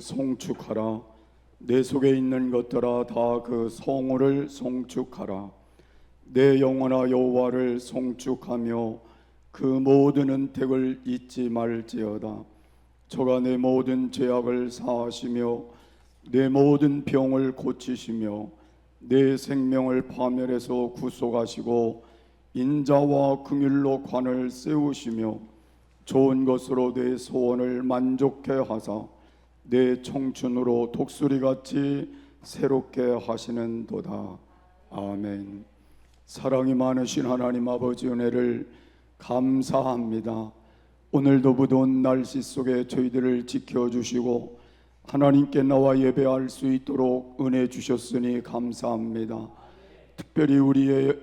송축하라. 내 속에 있는 것들아 다 그 성호를 송축하라. 내 영혼아 여호와를 송축하며 그 모든 은택을 잊지 말지어다. 저가 내 모든 죄악을 사하시며 내 모든 병을 고치시며 내 생명을 파멸에서 구속하시고 인자와 긍휼로 관을 세우시며 좋은 것으로 내 소원을 만족해 하사 내 청춘으로 독수리같이 새롭게 하시는도다. 아멘. 사랑이 많으신 하나님 아버지 은혜를 감사합니다. 오늘도 무더운 날씨 속에 저희들을 지켜주시고 하나님께 나와 예배할 수 있도록 은혜 주셨으니 감사합니다. 특별히 우리의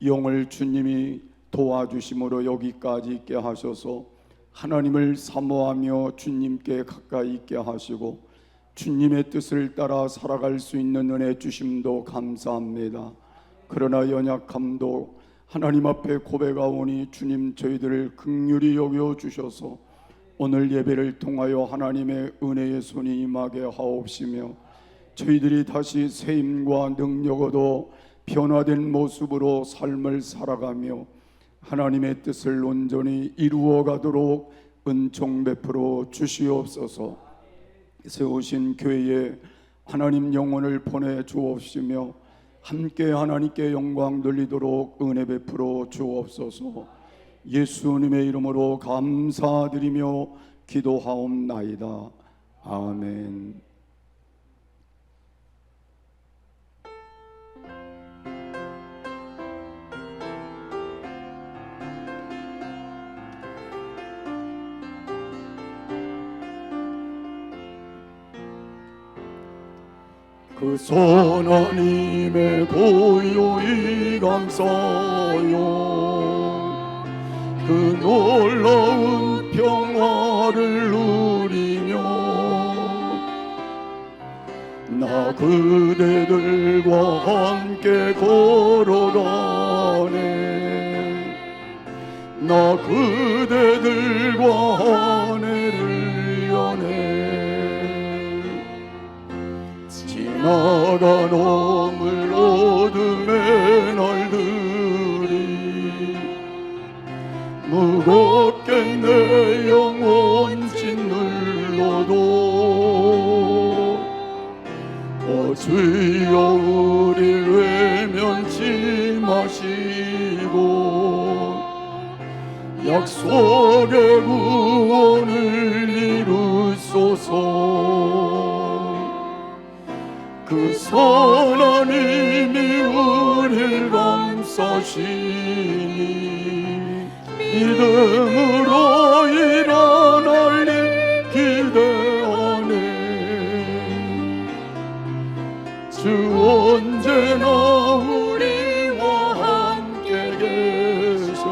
영을 주님이 도와주심으로 여기까지 있게 하셔서 하나님을 사모하며 주님께 가까이 있게 하시고 주님의 뜻을 따라 살아갈 수 있는 은혜 주심도 감사합니다. 그러나 연약함도 하나님 앞에 고백하오니 주님 저희들을 긍휼히 여겨 주셔서 오늘 예배를 통하여 하나님의 은혜의 손이 임하게 하옵시며 저희들이 다시 새 힘과 능력 얻어 변화된 모습으로 삶을 살아가며 하나님의 뜻을 온전히 이루어 가도록 은총 베풀어 주시옵소서. 세우신 교회에 하나님 영혼을 보내 주옵시며 함께 하나님께 영광 돌리도록 은혜 베풀어 주옵소서. 예수님의 이름으로 감사드리며 기도하옵나이다. 아멘. 그 선하님의 고요히 감사요 그 놀라운 평화를 누리며 나 그대들과 함께 걸어가네. 나 그대들과 하늘을 여네. 지나간 어물 어둠의 날들이 무겁게 내 영혼 짓눌러도 주여 우릴 외면치 마시고 약속의 구원을 이루소서. 그 선한 힘이 우릴 감싸시니 믿음으로 일어날 일 기대하네. 주 언제나 우리와 함께 계셔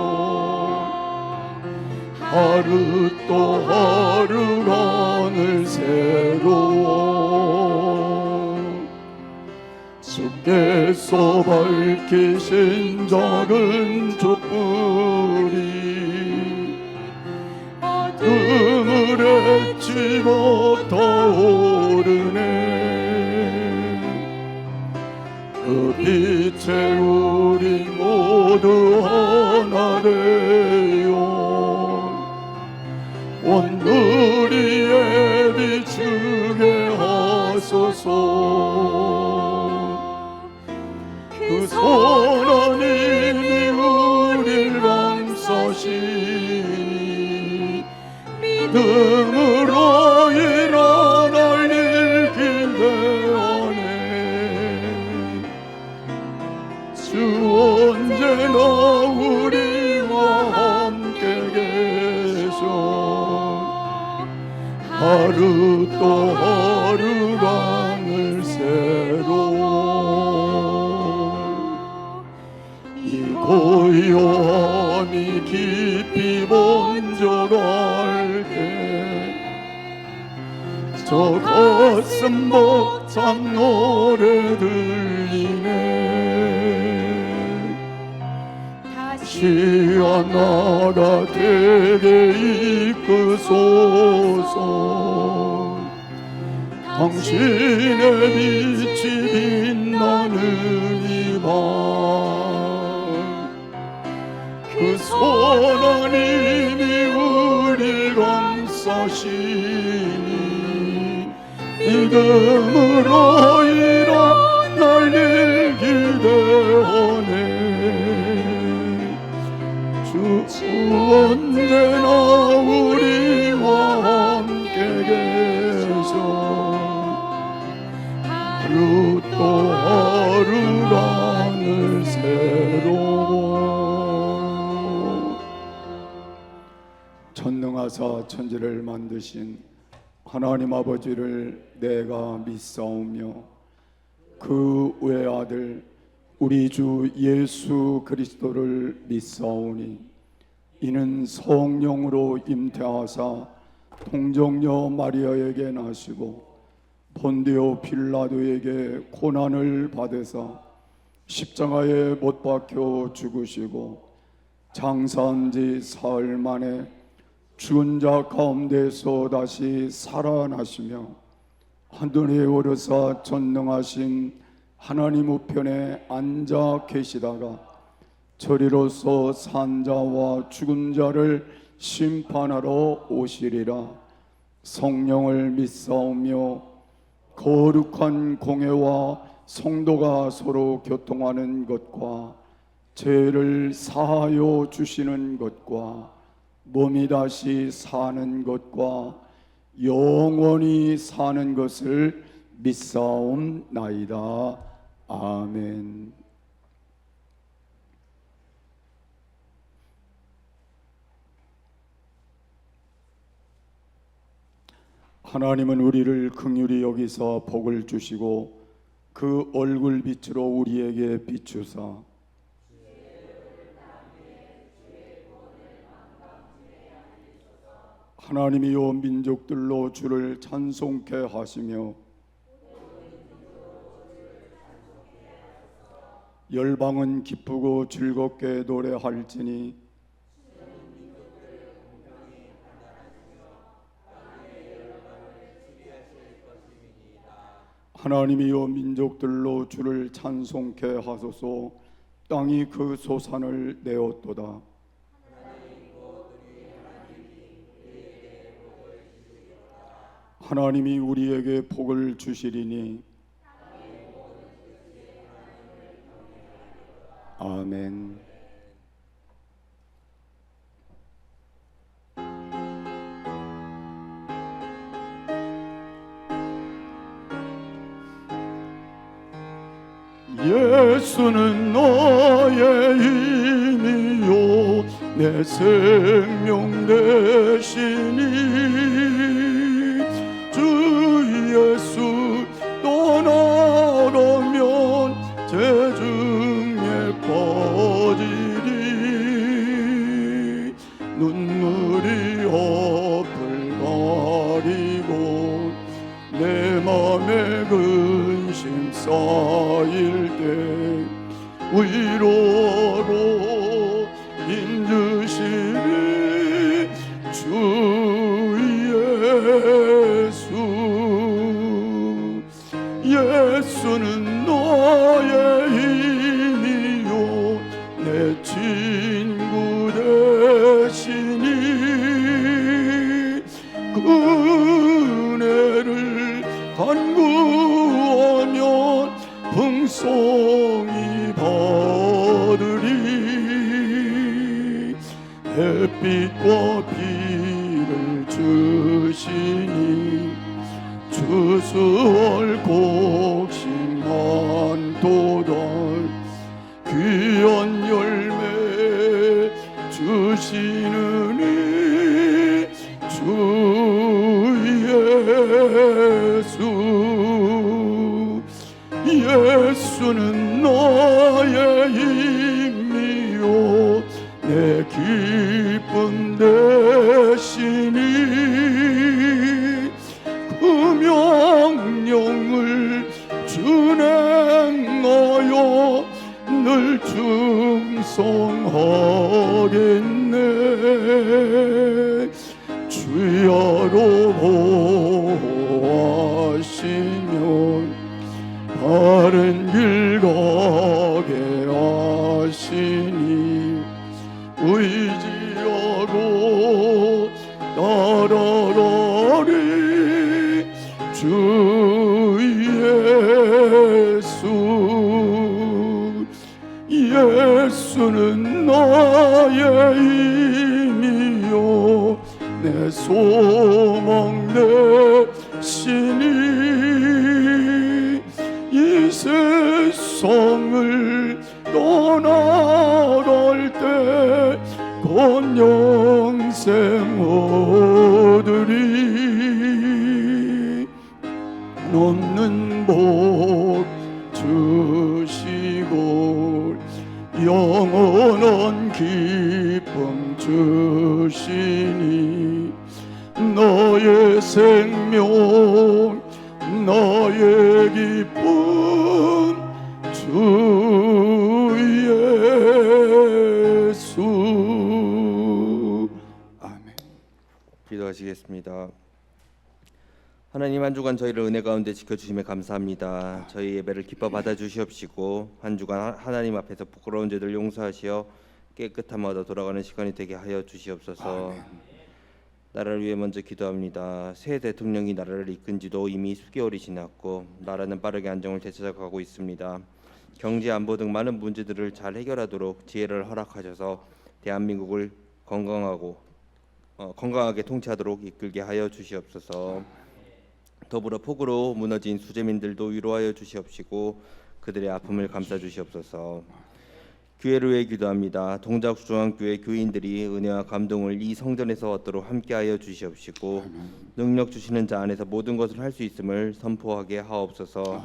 하루 또 하루가 늘 새로워. 주께서 밝히신 작은 촛불이 어둠을 헤치고 타오르네. 그 빛에 우리 모두 하나 되어 온누리에 비추게 하소서. 그 선한 힘이 우릴 감싸시니 믿음으로 일어날 일 기대하네. 주 언제나 우리와 함께 계셔 하루 또 하루가 늘 새로워. 이 고요함이 깊이 번져갈 때 저 가슴 벅찬 노래 들리네. 다시 하나가 되게 이끄소서. 당신의 빛이 빛나는 이밤 그 선하님이 우릴 감싸시니 믿음으로 일어날 일 기대하네 주 언제나 우리와 함께 계셔 하루 또 하루가 늘 새로워 전능하사 천지를 만드신 하나님 아버지를 내가 믿사오며 그 외아들 우리 주 예수 그리스도를 믿사오니 이는 성령으로 잉태하사 동정녀 마리아에게 나시고 본디오 빌라도에게 고난을 받으사 십자가에 못 박혀 죽으시고 장사한 지 사흘 만에 죽은 자 가운데서 다시 살아나시며 하늘에 오르사 전능하신 하나님 우편에 앉아 계시다가 저리로서 산 자와 죽은 자를 심판하러 오시리라 성령을 믿사오며 거룩한 공회와 성도가 서로 교통하는 것과 죄를 사하여 주시는 것과 몸이 다시 사는 것과 영원히 사는 것을 믿사옵나이다. 아멘. 하나님은 우리를 긍휼히 여기사 복을 주시고 그 얼굴 빛으로 우리에게 비추사 하나님이여 민족들로 주를 찬송케 하시며 열방은 기쁘고 즐겁게 노래할지니 하나님이여 민족들로 주를 찬송케 하소서. 땅이 그 소산을 내었도다. 하나님이 우리에게 복을 주시리니 아멘. 예수는 나의 힘이요 내 생명 되시니 주 예수 떠나가면 제 중에 퍼지리 눈물이 앞을 가리고 내 맘에 근심 쌓일 때 위로로 인주시니 주 예수. 예수는 나의 힘이요 내 친구 되시니 그 은혜를 간구하면 풍성히 받으리. 햇빛과 비를 주시니 주수월 곡식만 도달 귀한 열매 주시느니 주 예수. 예수는 나의 힘이요 내 기쁨 되시니 그 명령을 준행하여 늘 충성하겠네. 주야로 보호하시 다른 길 가게 하시니 의지하고 따라가리 주 예수는 나의 힘이요 내 소망 내 신이 이 세상을 떠나갈 때 곧 영생 얻으리 넘는 복 주시고 영원한 기쁨 주시니 너의 생명 나의 기쁨 주 예수. 아멘. 기도하시겠습니다. 하나님, 한 주간 저희를 은혜 가운데 지켜주심에 감사합니다. 저희 예배를 기뻐 받아주시옵시고 한 주간 하나님 앞에서 부끄러운 죄들 용서하시어 깨끗함 얻어 돌아가는 시간이 되게 하여 주시옵소서. 아멘. 나라를 위해 먼저 기도합니다. 새 대통령이 나라를 이끈 지도 이미 수개월이 지났고 나라는 빠르게 안정을 되찾아가고 있습니다. 경제, 안보 등 많은 문제들을 잘 해결하도록 지혜를 허락하셔서 대한민국을 건강하게 통치하도록 이끌게 하여 주시옵소서. 더불어 폭우로 무너진 수재민들도 위로하여 주시옵시고 그들의 아픔을 감싸 주시옵소서. 교회를 위해 기도합니다. 동작중앙교회 교인들이 은혜와 감동을 이 성전에서 얻도록 함께하여 주시옵시고 능력 주시는 자 안에서 모든 것을 할 수 있음을 선포하게 하옵소서.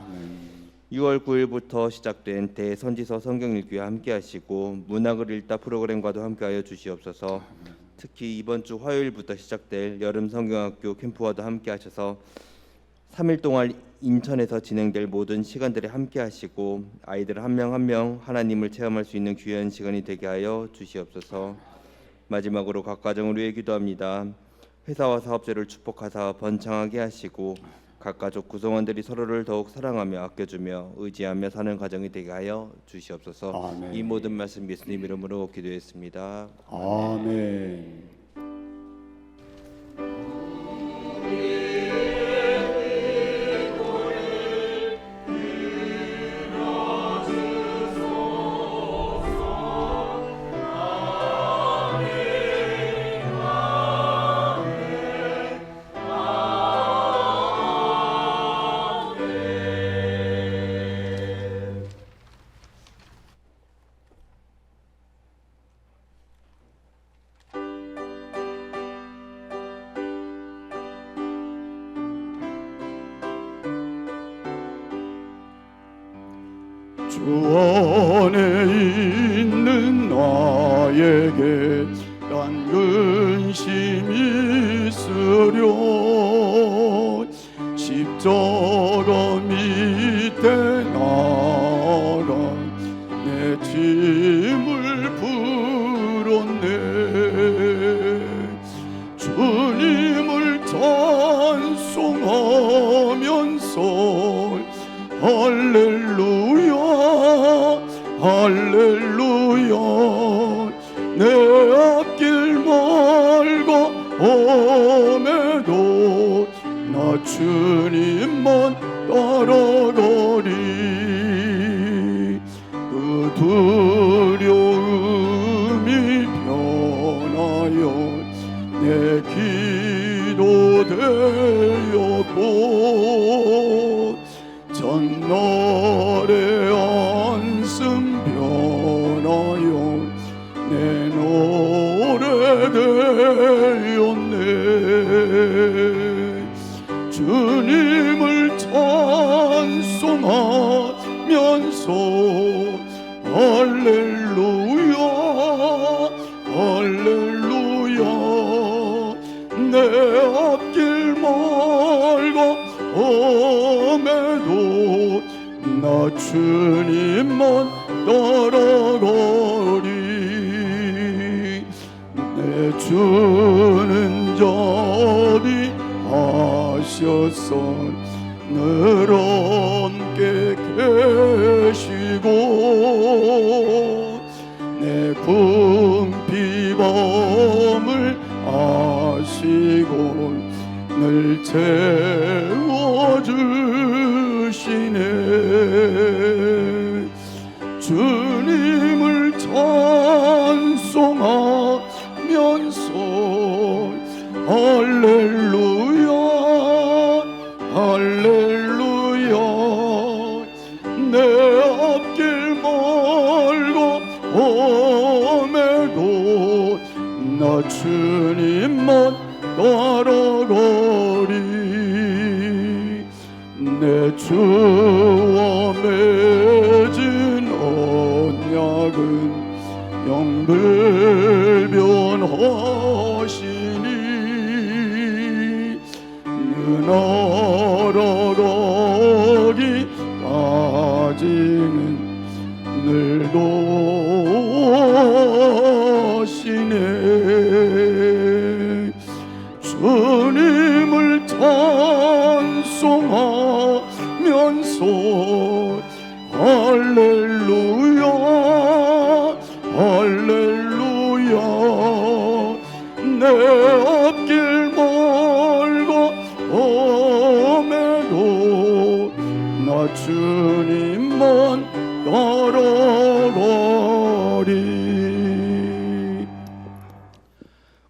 6월 9일부터 시작된 대선지서 성경읽기와 함께하시고 문학을 읽다 프로그램과도 함께하여 주시옵소서. 특히 이번 주 화요일부터 시작될 여름 성경학교 캠프와도 함께하셔서 3일 동안 인천에서 진행될 모든 시간들에 함께하시고 아이들 한 명 한 명 하나님을 체험할 수 있는 귀한 시간이 되게 하여 주시옵소서. 마지막으로 각 가정을 위해 기도합니다. 회사와 사업자를 축복하사 번창하게 하시고 각 가족 구성원들이 서로를 더욱 사랑하며 아껴주며 의지하며 사는 가정이 되게 하여 주시옵소서. 아멘. 이 모든 말씀 예수님 이름으로 기도했습니다. 아멘. 주 안에 있는 나에게 난 근심이 있으려 십자가 밑에 나란 내 짐을 풀었네. 주님을 찬송하면서 할렐루야 할렐루야 내 앞길 멀고 험해도 나 주님만 따라가리. 그 두려움이 변하여 내 기도 되었고 전날의 안심 변하여 내 노래 되었네. 주님을 찬송하면서 할렐루야 할렐루야 내 앞길 멀고 험해도 나 주님만 따라가리. 내 주는 자비하셔서 늘 함께 주님을 찬송하면서 할렐루야 할렐루야 내 앞길 멀고 험해도 나 주님만 따라가리 내 주와 맺은 언약은 영들 변하시니 날아가기까지는 늘 도시네 주님을 찬송하면서 할렐루야 할렐루야 내 앞길 멀고 험해도 나 주님만 따라가리.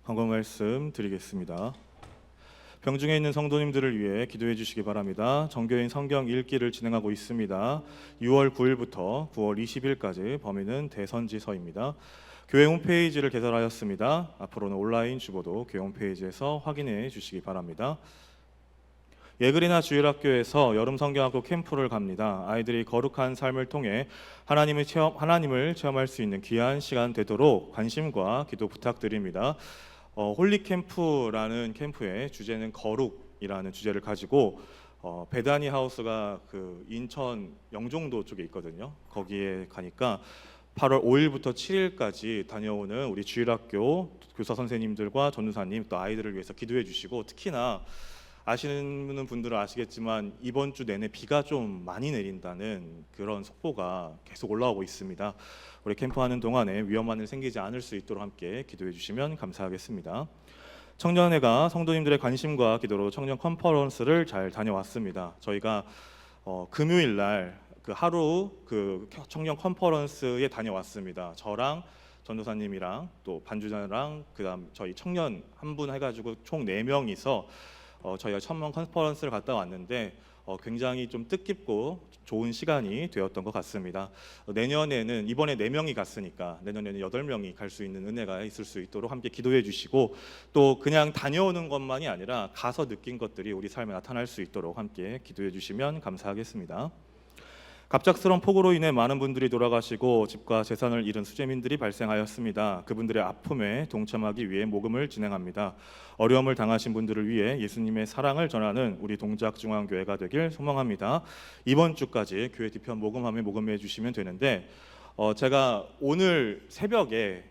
광고 말씀 드리겠습니다. 병중에 있는 성도님들을 위해 기도해 주시기 바랍니다. 정교인 성경 읽기를 진행하고 있습니다. 6월 9일부터 9월 20일까지 범위는 대선지서입니다. 교회 홈페이지를 개설하였습니다. 앞으로는 온라인 주보도 교회 홈페이지에서 확인해 주시기 바랍니다. 예그리나 주일학교에서 여름 성경학교 캠프를 갑니다. 아이들이 거룩한 삶을 통해 하나님을 체험할 수 있는 귀한 시간 되도록 관심과 기도 부탁드립니다. 홀리 캠프라는 캠프의 주제는 거룩이라는 주제를 가지고 베다니 하우스가 그 인천 영종도 쪽에 있거든요. 거기에 가니까 8월 5일부터 7일까지 다녀오는 우리 주일학교 교사 선생님들과 전도사님 또 아이들을 위해서 기도해 주시고, 특히나 아시는 분들은 아시겠지만 이번 주 내내 비가 좀 많이 내린다는 그런 속보가 계속 올라오고 있습니다. 우리 캠프하는 동안에 위험한 일 생기지 않을 수 있도록 함께 기도해 주시면 감사하겠습니다. 청년회가 성도님들의 관심과 기도로 청년 컨퍼런스를 잘 다녀왔습니다. 저희가 금요일 날 그 하루 그 청년 컨퍼런스에 다녀왔습니다. 저랑 전도사님이랑 또 반주자랑 그다음 저희 청년 한 분 해가지고 총 4명이서 저희가 청년 컨퍼런스를 갔다 왔는데 굉장히 좀 뜻깊고 좋은 시간이 되었던 것 같습니다. 내년에는 이번에 4명이 갔으니까 내년에는 8명이 갈 수 있는 은혜가 있을 수 있도록 함께 기도해 주시고, 또 그냥 다녀오는 것만이 아니라 가서 느낀 것들이 우리 삶에 나타날 수 있도록 함께 기도해 주시면 감사하겠습니다. 갑작스러운 폭우로 인해 많은 분들이 돌아가시고 집과 재산을 잃은 수재민들이 발생하였습니다. 그분들의 아픔에 동참하기 위해 모금을 진행합니다. 어려움을 당하신 분들을 위해 예수님의 사랑을 전하는 우리 동작중앙교회가 되길 소망합니다. 이번 주까지 교회 뒤편 모금함에 모금해 주시면 되는데, 제가 오늘 새벽에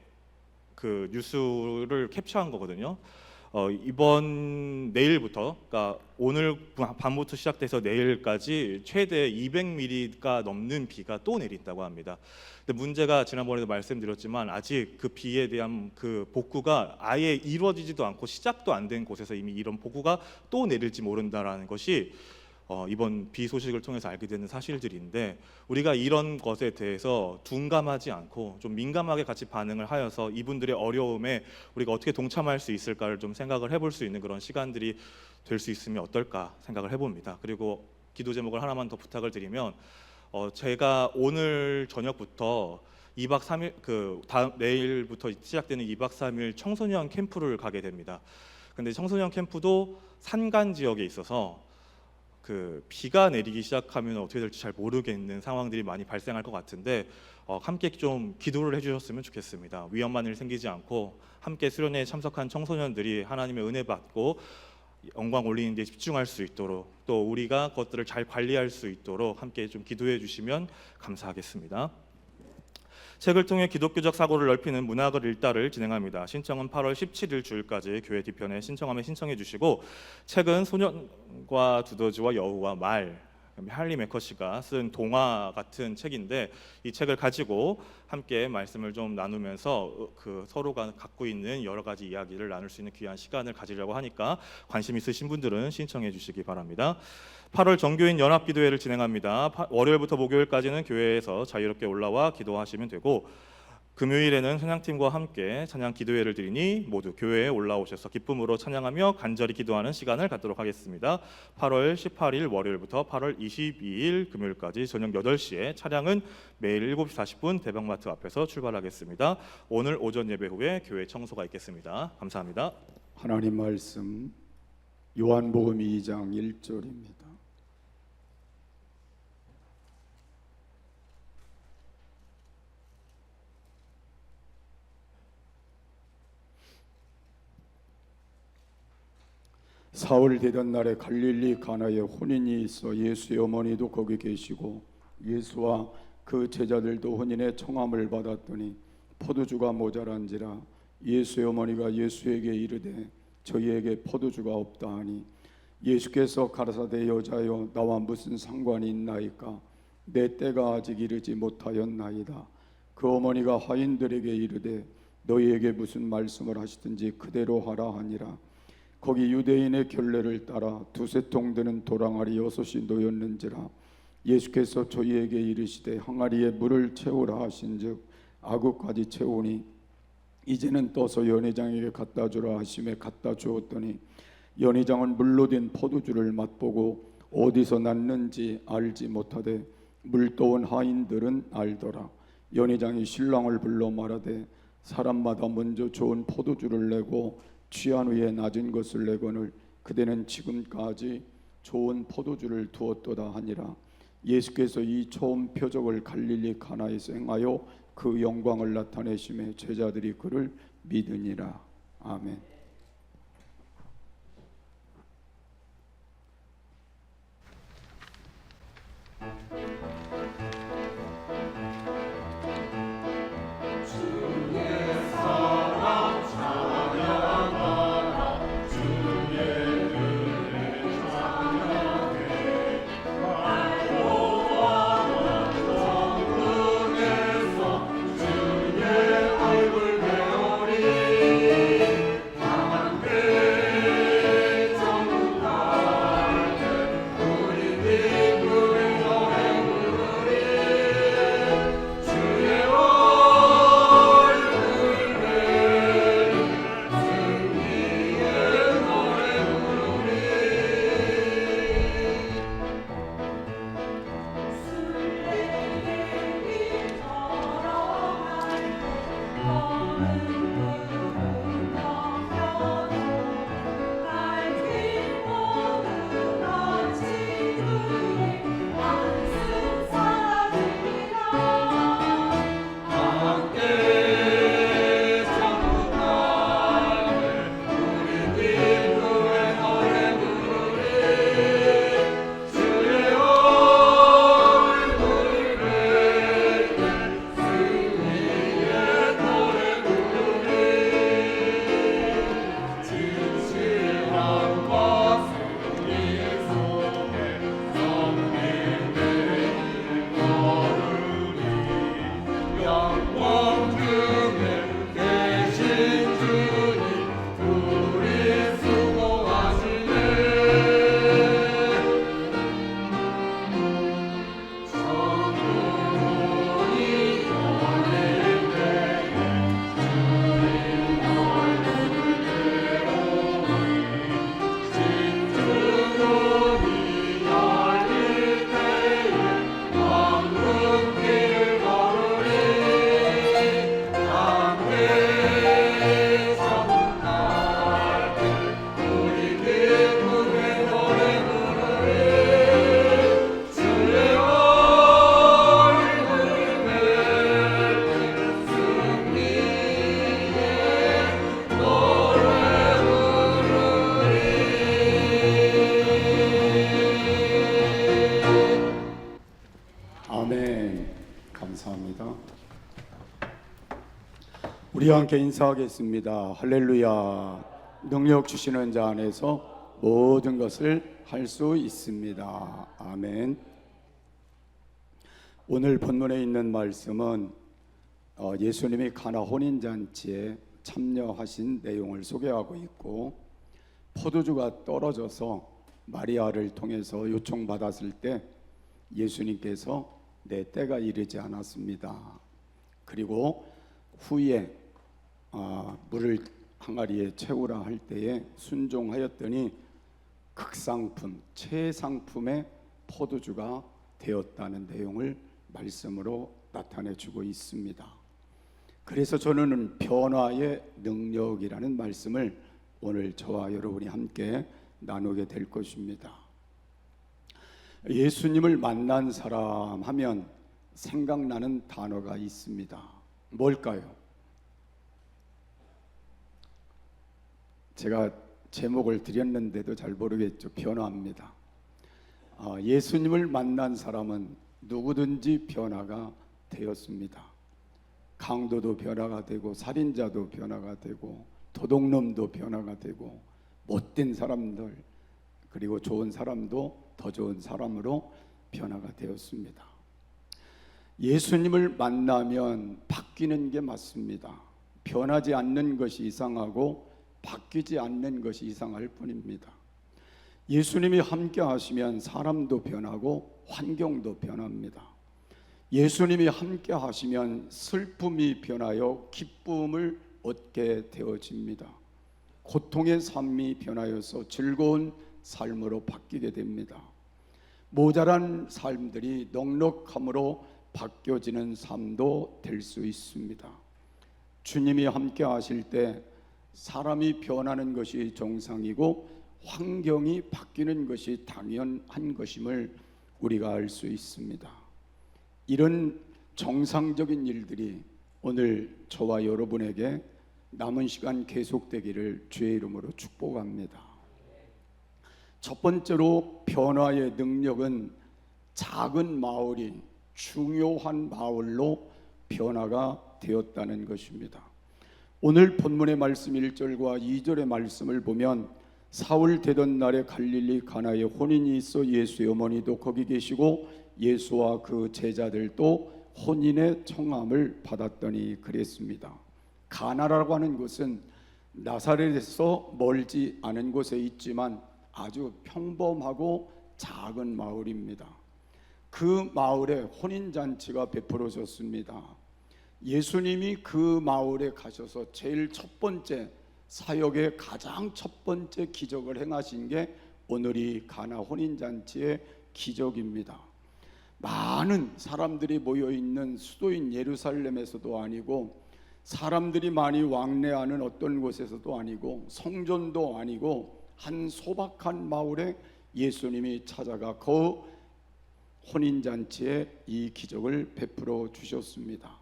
그 뉴스를 캡처한 거거든요. 이번 내일부터, 그러니까 오늘 밤부터 시작돼서 내일까지 최대 200mm가 넘는 비가 또 내린다고 합니다. 근데 문제가 지난번에도 말씀드렸지만 아직 그 비에 대한 그 복구가 아예 이루어지지도 않고 시작도 안 된 곳에서 이미 이런 복구가 또 내릴지 모른다라는 것이 이번 비 소식을 통해서 알게 되는 사실들인데, 우리가 이런 것에 대해서 둔감하지 않고 좀 민감하게 같이 반응을 하여서 이분들의 어려움에 우리가 어떻게 동참할 수 있을까를 좀 생각을 해볼 수 있는 그런 시간들이 될 수 있으면 어떨까 생각을 해봅니다. 그리고 기도 제목을 하나만 더 부탁을 드리면, 제가 오늘 저녁부터 2박 3일 내일부터 시작되는 2박 3일 청소년 캠프를 가게 됩니다. 근데 청소년 캠프도 산간 지역에 있어서 그 비가 내리기 시작하면 어떻게 될지 잘 모르겠는 상황들이 많이 발생할 것 같은데, 함께 좀 기도를 해주셨으면 좋겠습니다. 위험한 일 생기지 않고 함께 수련회에 참석한 청소년들이 하나님의 은혜 받고 영광 올리는 데 집중할 수 있도록, 또 우리가 그것들을 잘 관리할 수 있도록 함께 좀 기도해 주시면 감사하겠습니다. 책을 통해 기독교적 사고를 넓히는 문학을 읽다를 진행합니다. 신청은 8월 17일 주일까지 교회 뒤편에 신청하면 신청해 주시고, 책은 소년과 두더지와 여우와 말, 할리 매커시가 쓴 동화 같은 책인데, 이 책을 가지고 함께 말씀을 좀 나누면서 서로가 갖고 있는 여러 가지 이야기를 나눌 수 있는 귀한 시간을 가지려고 하니까 관심 있으신 분들은 신청해 주시기 바랍니다. 8월 정교인 연합기도회를 진행합니다. 월요일부터 목요일까지는 교회에서 자유롭게 올라와 기도하시면 되고, 금요일에는 찬양팀과 함께 찬양 기도회를 드리니 모두 교회에 올라오셔서 기쁨으로 찬양하며 간절히 기도하는 시간을 갖도록 하겠습니다. 8월 18일 월요일부터 8월 22일 금요일까지 저녁 8시에 차량은 매일 7시 40분 대방마트 앞에서 출발하겠습니다. 오늘 오전 예배 후에 교회 청소가 있겠습니다. 감사합니다. 하나님 말씀 요한복음 2장 1절입니다. 사흘 되던 날에 갈릴리 가나에 혼인이 있어 예수의 어머니도 거기 계시고 예수와 그 제자들도 혼인의 청함을 받았더니 포도주가 모자란지라 예수의 어머니가 예수에게 이르되 저희에게 포도주가 없다 하니 예수께서 가라사대 여자여 나와 무슨 상관이 있나이까 내 때가 아직 이르지 못하였나이다. 그 어머니가 하인들에게 이르되 너희에게 무슨 말씀을 하시든지 그대로 하라 하니라. 거기 유대인의 결례를 따라 두세 통 되는 도랑아리 6이 놓였는지라. 예수께서 저희에게 이르시되 항아리에 물을 채우라 하신즉 아구까지 채우니 이제는 떠서 연회장에게 갖다 주라 하심에 갖다 주었더니 연회장은 물로 된 포도주를 맛보고 어디서 났는지 알지 못하되 물떠온 하인들은 알더라. 연회장이 신랑을 불러 말하되 사람마다 먼저 좋은 포도주를 내고 취한 후에 낮은 것을 내거늘 그대는 지금까지 좋은 포도주를 두었도다 하니라. 예수께서 이 처음 표적을 갈릴리 가나에서 행하여 그 영광을 나타내심에 제자들이 그를 믿으니라. 아멘. 아멘. 감사합니다. 우리 함께 인사하겠습니다. 할렐루야. 능력 주시는 자 안에서 모든 것을 할 수 있습니다. 아멘. 오늘 본문에 있는 말씀은 예수님이 가나 혼인잔치에 참여하신 내용을 소개하고 있고, 포도주가 떨어져서 마리아를 통해서 요청받았을 때 예수님께서 내 때가 이르지 않았습니다. 그리고 후에 물을 항아리에 채우라 할 때에 순종하였더니 극상품, 최상품의 포도주가 되었다는 내용을 말씀으로 나타내주고 있습니다. 그래서 저는 변화의 능력이라는 말씀을 오늘 저와 여러분이 함께 나누게 될 것입니다. 예수님을 만난 사람 하면 생각나는 단어가 있습니다. 뭘까요? 제가 제목을 드렸는데도 잘 모르겠죠. 변화입니다. 예수님을 만난 사람은 누구든지 변화가 되었습니다. 강도도 변화가 되고, 살인자도 변화가 되고, 도둑놈도 변화가 되고, 못된 사람들, 그리고 좋은 사람도 더 좋은 사람으로 변화가 되었습니다. 예수님을 만나면 바뀌는 게 맞습니다. 변하지 않는 것이 이상하고 바뀌지 않는 것이 이상할 뿐입니다. 예수님이 함께 하시면 사람도 변하고 환경도 변합니다. 예수님이 함께 하시면 슬픔이 변하여 기쁨을 얻게 되어집니다. 고통의 삶이 변하여서 즐거운 삶으로 바뀌게 됩니다. 모자란 삶들이 넉넉함으로 바뀌어지는 삶도 될 수 있습니다. 주님이 함께 하실 때 사람이 변하는 것이 정상이고 환경이 바뀌는 것이 당연한 것임을 우리가 알 수 있습니다. 이런 정상적인 일들이 오늘 저와 여러분에게 남은 시간 계속되기를 주의 이름으로 축복합니다. 첫 번째로 변화의 능력은 작은 마을이 중요한 마을로 변화가 되었다는 것입니다. 오늘 본문의 말씀 1절과 2절의 말씀을 보면 사울 되던 날에 갈릴리 가나에 혼인이 있어 예수의 어머니도 거기 계시고 예수와 그 제자들도 혼인의 청함을 받았더니 그랬습니다. 가나라고 하는 곳은 나사렛에서 멀지 않은 곳에 있지만 아주 평범하고 작은 마을입니다. 그 마을에 혼인잔치가 베풀어졌습니다. 예수님이 그 마을에 가셔서 제일 첫 번째 사역의 가장 첫 번째 기적을 행하신 게 오늘 이 가나 혼인잔치의 기적입니다. 많은 사람들이 모여있는 수도인 예루살렘에서도 아니고 사람들이 많이 왕래하는 어떤 곳에서도 아니고 성전도 아니고 한 소박한 마을에 예수님이 찾아가 그 혼인잔치에 이 기적을 베풀어 주셨습니다.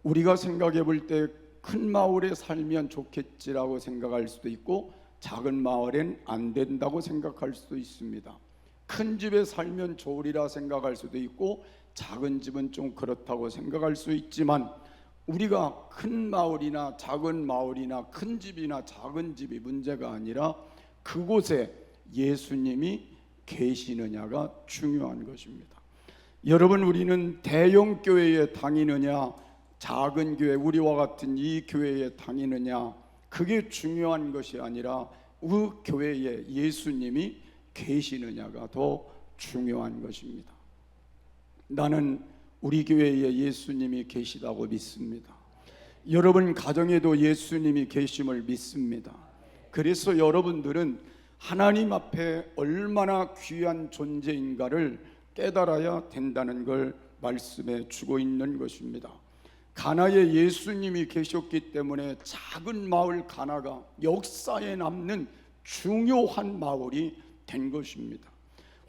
우리가 생각해 볼 때 큰 마을에 살면 좋겠지라고 생각할 수도 있고 작은 마을엔 안 된다고 생각할 수도 있습니다. 큰 집에 살면 좋으리라 생각할 수도 있고 작은 집은 좀 그렇다고 생각할 수 있지만 우리가 큰 마을이나 작은 마을이나 큰 집이나 작은 집이 문제가 아니라 그곳에 예수님이 계시느냐가 중요한 것입니다. 여러분, 우리는 대형 교회에 다니느냐 작은 교회, 우리와 같은 이 교회에 다니느냐, 그게 중요한 것이 아니라 그 교회에 예수님이 계시느냐가 더 중요한 것입니다. 나는 우리 교회에 예수님이 계시다고 믿습니다. 여러분 가정에도 예수님이 계심을 믿습니다. 그래서 여러분들은 하나님 앞에 얼마나 귀한 존재인가를 깨달아야 된다는 걸 말씀해 주고 있는 것입니다. 가나에 예수님이 계셨기 때문에 작은 마을 가나가 역사에 남는 중요한 마을이 된 것입니다.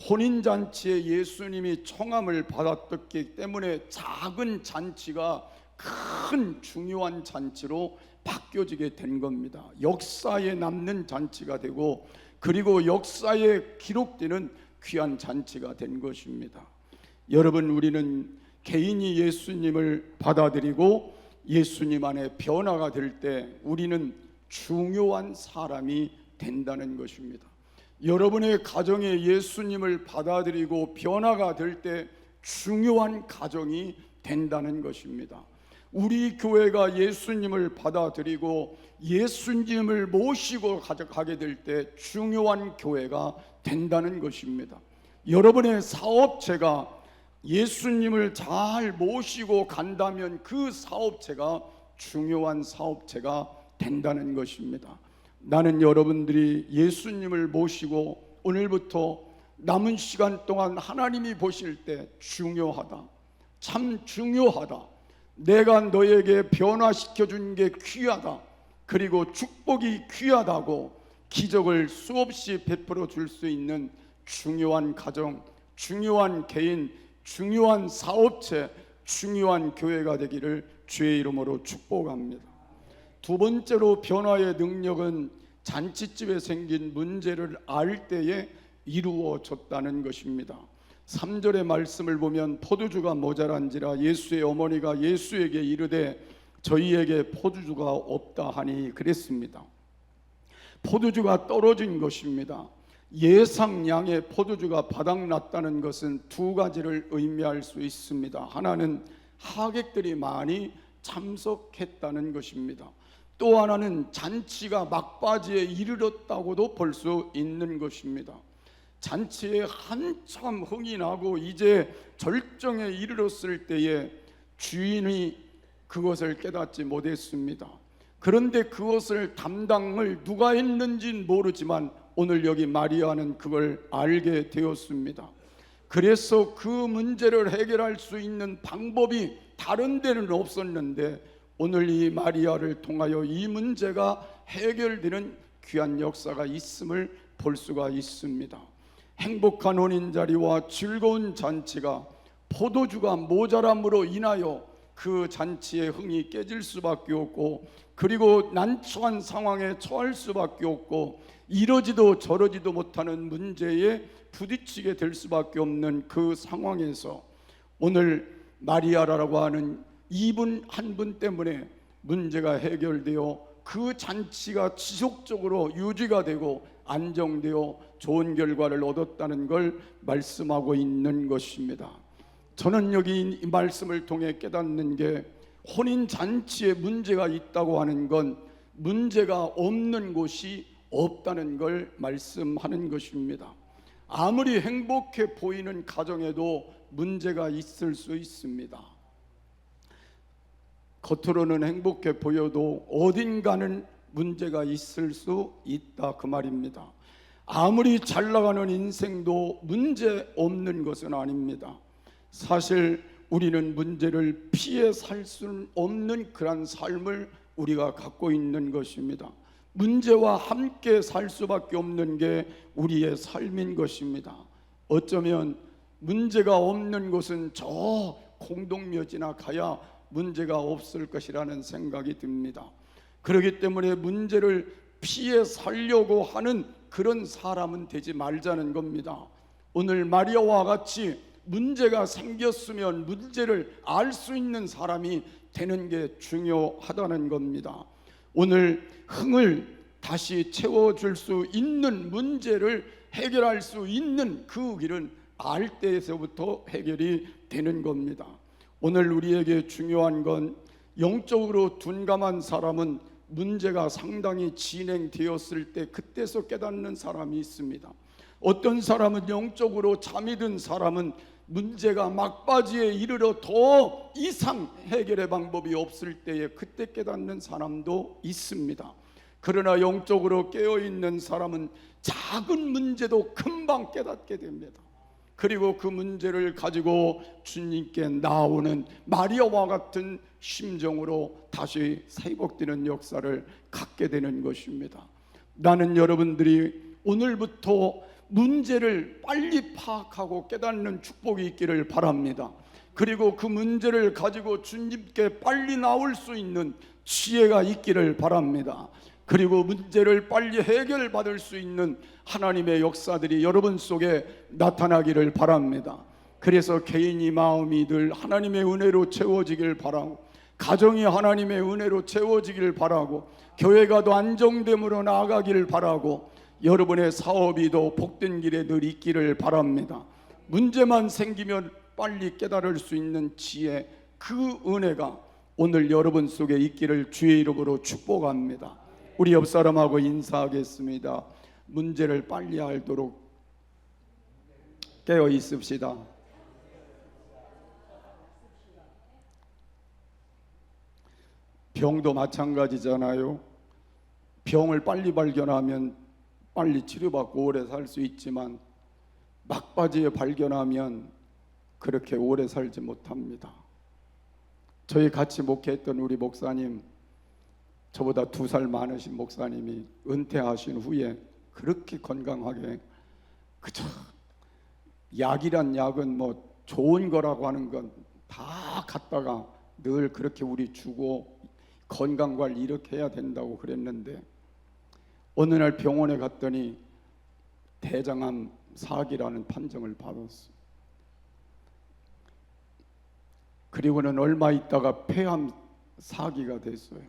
혼인잔치에 예수님이 청함을 받았기 때문에 작은 잔치가 큰 중요한 잔치로 바뀌어지게 된 겁니다. 역사에 남는 잔치가 되고 그리고 역사에 기록되는 귀한 잔치가 된 것입니다. 여러분, 우리는 개인이 예수님을 받아들이고 예수님 안에 변화가 될 때 우리는 중요한 사람이 된다는 것입니다. 여러분의 가정에 예수님을 받아들이고 변화가 될 때 중요한 가정이 된다는 것입니다. 우리 교회가 예수님을 받아들이고 예수님을 모시고 가게 될 때 중요한 교회가 된다는 것입니다. 여러분의 사업체가 예수님을 잘 모시고 간다면 그 사업체가 중요한 사업체가 된다는 것입니다. 나는 여러분들이 예수님을 모시고 오늘부터 남은 시간 동안 하나님이 보실 때 중요하다, 참 중요하다, 내가 너에게 변화시켜 준 게 귀하다, 그리고 축복이 귀하다고 기적을 수없이 베풀어 줄 수 있는 중요한 가정, 중요한 개인, 중요한 사업체, 중요한 교회가 되기를 주의 이름으로 축복합니다. 두 번째로 변화의 능력은 잔치집에 생긴 문제를 알 때에 이루어졌다는 것입니다. 3절의 말씀을 보면 포도주가 모자란지라 예수의 어머니가 예수에게 이르되 저희에게 포도주가 없다 하니 그랬습니다. 포도주가 떨어진 것입니다. 예상량의 포도주가 바닥났다는 것은 두 가지를 의미할 수 있습니다. 하나는 하객들이 많이 참석했다는 것입니다. 또 하나는 잔치가 막바지에 이르렀다고도 볼 수 있는 것입니다. 잔치에 한참 흥이 나고 이제 절정에 이르렀을 때에 주인이 그것을 깨닫지 못했습니다. 그런데 그것을 담당을 누가 했는지는 모르지만 오늘 여기 마리아는 그걸 알게 되었습니다. 그래서 그 문제를 해결할 수 있는 방법이 다른 데는 없었는데 오늘 이 마리아를 통하여 이 문제가 해결되는 귀한 역사가 있음을 볼 수가 있습니다. 행복한 혼인자리와 즐거운 잔치가 포도주가 모자람으로 인하여 그 잔치의 흥이 깨질 수밖에 없고, 그리고 난처한 상황에 처할 수밖에 없고, 이러지도 저러지도 못하는 문제에 부딪히게 될 수밖에 없는 그 상황에서 오늘 마리아라고 하는 이분 한 분 때문에 문제가 해결되어 그 잔치가 지속적으로 유지가 되고 안정되어 좋은 결과를 얻었다는 걸 말씀하고 있는 것입니다. 저는 여기 이 말씀을 통해 깨닫는 게 혼인 잔치에 문제가 있다고 하는 건 문제가 없는 곳이 없다는 걸 말씀하는 것입니다. 아무리 행복해 보이는 가정에도 문제가 있을 수 있습니다. 겉으로는 행복해 보여도 어딘가는 문제가 있을 수 있다 그 말입니다. 아무리 잘 나가는 인생도 문제 없는 것은 아닙니다. 사실 우리는 문제를 피해 살 수는 없는 그런 삶을 우리가 갖고 있는 것입니다. 문제와 함께 살 수밖에 없는 게 우리의 삶인 것입니다. 어쩌면 문제가 없는 곳은 저 공동묘지나 가야 문제가 없을 것이라는 생각이 듭니다. 그렇기 때문에 문제를 피해 살려고 하는 그런 사람은 되지 말자는 겁니다. 오늘 마리아와 같이 문제가 생겼으면 문제를 알 수 있는 사람이 되는 게 중요하다는 겁니다. 오늘 흥을 다시 채워줄 수 있는 문제를 해결할 수 있는 그 길은 알 때에서부터 해결이 되는 겁니다. 오늘 우리에게 중요한 건 영적으로 둔감한 사람은 문제가 상당히 진행되었을 때 그때서 깨닫는 사람이 있습니다. 어떤 사람은 영적으로 잠이 든 사람은 문제가 막바지에 이르러 더 이상 해결의 방법이 없을 때에 그때 깨닫는 사람도 있습니다. 그러나 영적으로 깨어있는 사람은 작은 문제도 금방 깨닫게 됩니다. 그리고 그 문제를 가지고 주님께 나오는 마리아와 같은 심정으로 다시 회복되는 역사를 갖게 되는 것입니다. 나는 여러분들이 오늘부터 문제를 빨리 파악하고 깨닫는 축복이 있기를 바랍니다. 그리고 그 문제를 가지고 주님께 빨리 나올 수 있는 지혜가 있기를 바랍니다. 그리고 문제를 빨리 해결받을 수 있는 하나님의 역사들이 여러분 속에 나타나기를 바랍니다. 그래서 개인이 마음이 늘 하나님의 은혜로 채워지길 바라고, 가정이 하나님의 은혜로 채워지길 바라고, 교회가 더 안정됨으로 나아가기를 바라고, 여러분의 사업이 더 복된 길에 늘 있기를 바랍니다. 문제만 생기면 빨리 깨달을 수 있는 지혜, 그 은혜가 오늘 여러분 속에 있기를 주의 이름으로 축복합니다. 우리 옆 사람하고 인사하겠습니다. 문제를 빨리 알도록 깨어 있읍시다. 병도 마찬가지잖아요. 병을 빨리 발견하면 빨리 치료받고 오래 살 수 있지만 막바지에 발견하면 그렇게 오래 살지 못합니다. 저희 같이 목회했던 우리 목사님, 저보다 2살 많으신 목사님이 은퇴하신 후에 그렇게 건강하게, 그저 약이란 약은 뭐 좋은 거라고 하는 건 다 갖다가 늘 그렇게 우리 주고 건강관리 이렇게 해야 된다고 그랬는데 어느 날 병원에 갔더니 대장암 4기라는 판정을 받았어요. 그리고는 얼마 있다가 폐암 4기가 됐어요.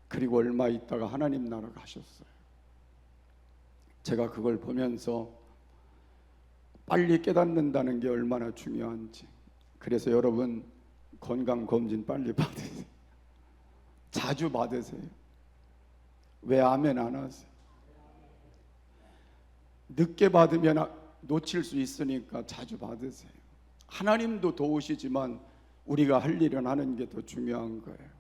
그리고 얼마 있다가 하나님 나라 가셨어요. 제가 그걸 보면서 빨리 깨닫는다는 게 얼마나 중요한지, 그래서 여러분 건강검진 빨리 받으세요. 자주 받으세요. 왜 아멘 안 하세요? 늦게 받으면 놓칠 수 있으니까 자주 받으세요. 하나님도 도우시지만 우리가 할 일은 하는 게 더 중요한 거예요.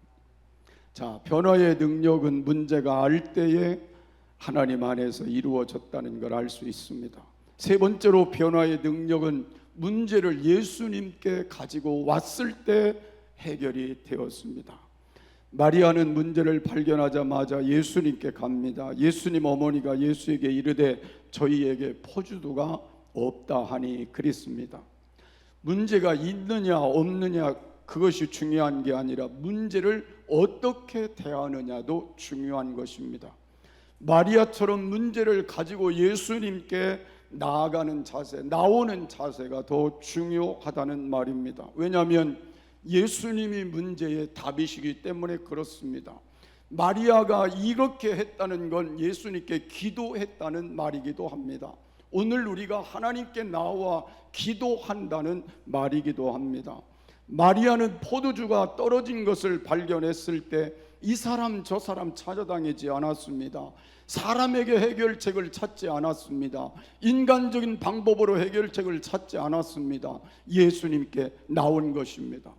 자, 변화의 능력은 문제가 알 때에 하나님 안에서 이루어졌다는 걸 알 수 있습니다. 세 번째로 변화의 능력은 문제를 예수님께 가지고 왔을 때 해결이 되었습니다. 마리아는 문제를 발견하자마자 예수님께 갑니다. 예수님 어머니가 예수에게 이르되 저희에게 포주두가 없다 하니 그랬습니다. 문제가 있느냐 없느냐 그것이 중요한 게 아니라 문제를 어떻게 대하느냐도 중요한 것입니다. 마리아처럼 문제를 가지고 예수님께 나아가는 자세, 나오는 자세가 더 중요하다는 말입니다. 왜냐하면 예수님이 문제의 답이시기 때문에 그렇습니다. 마리아가 이렇게 했다는 건 예수님께 기도했다는 말이기도 합니다. 오늘 우리가 하나님께 나와 기도한다는 말이기도 합니다. 마리아는 포도주가 떨어진 것을 발견했을 때 이 사람 저 사람 찾아다니지 않았습니다. 사람에게 해결책을 찾지 않았습니다. 인간적인 방법으로 해결책을 찾지 않았습니다. 예수님께 나온 것입니다.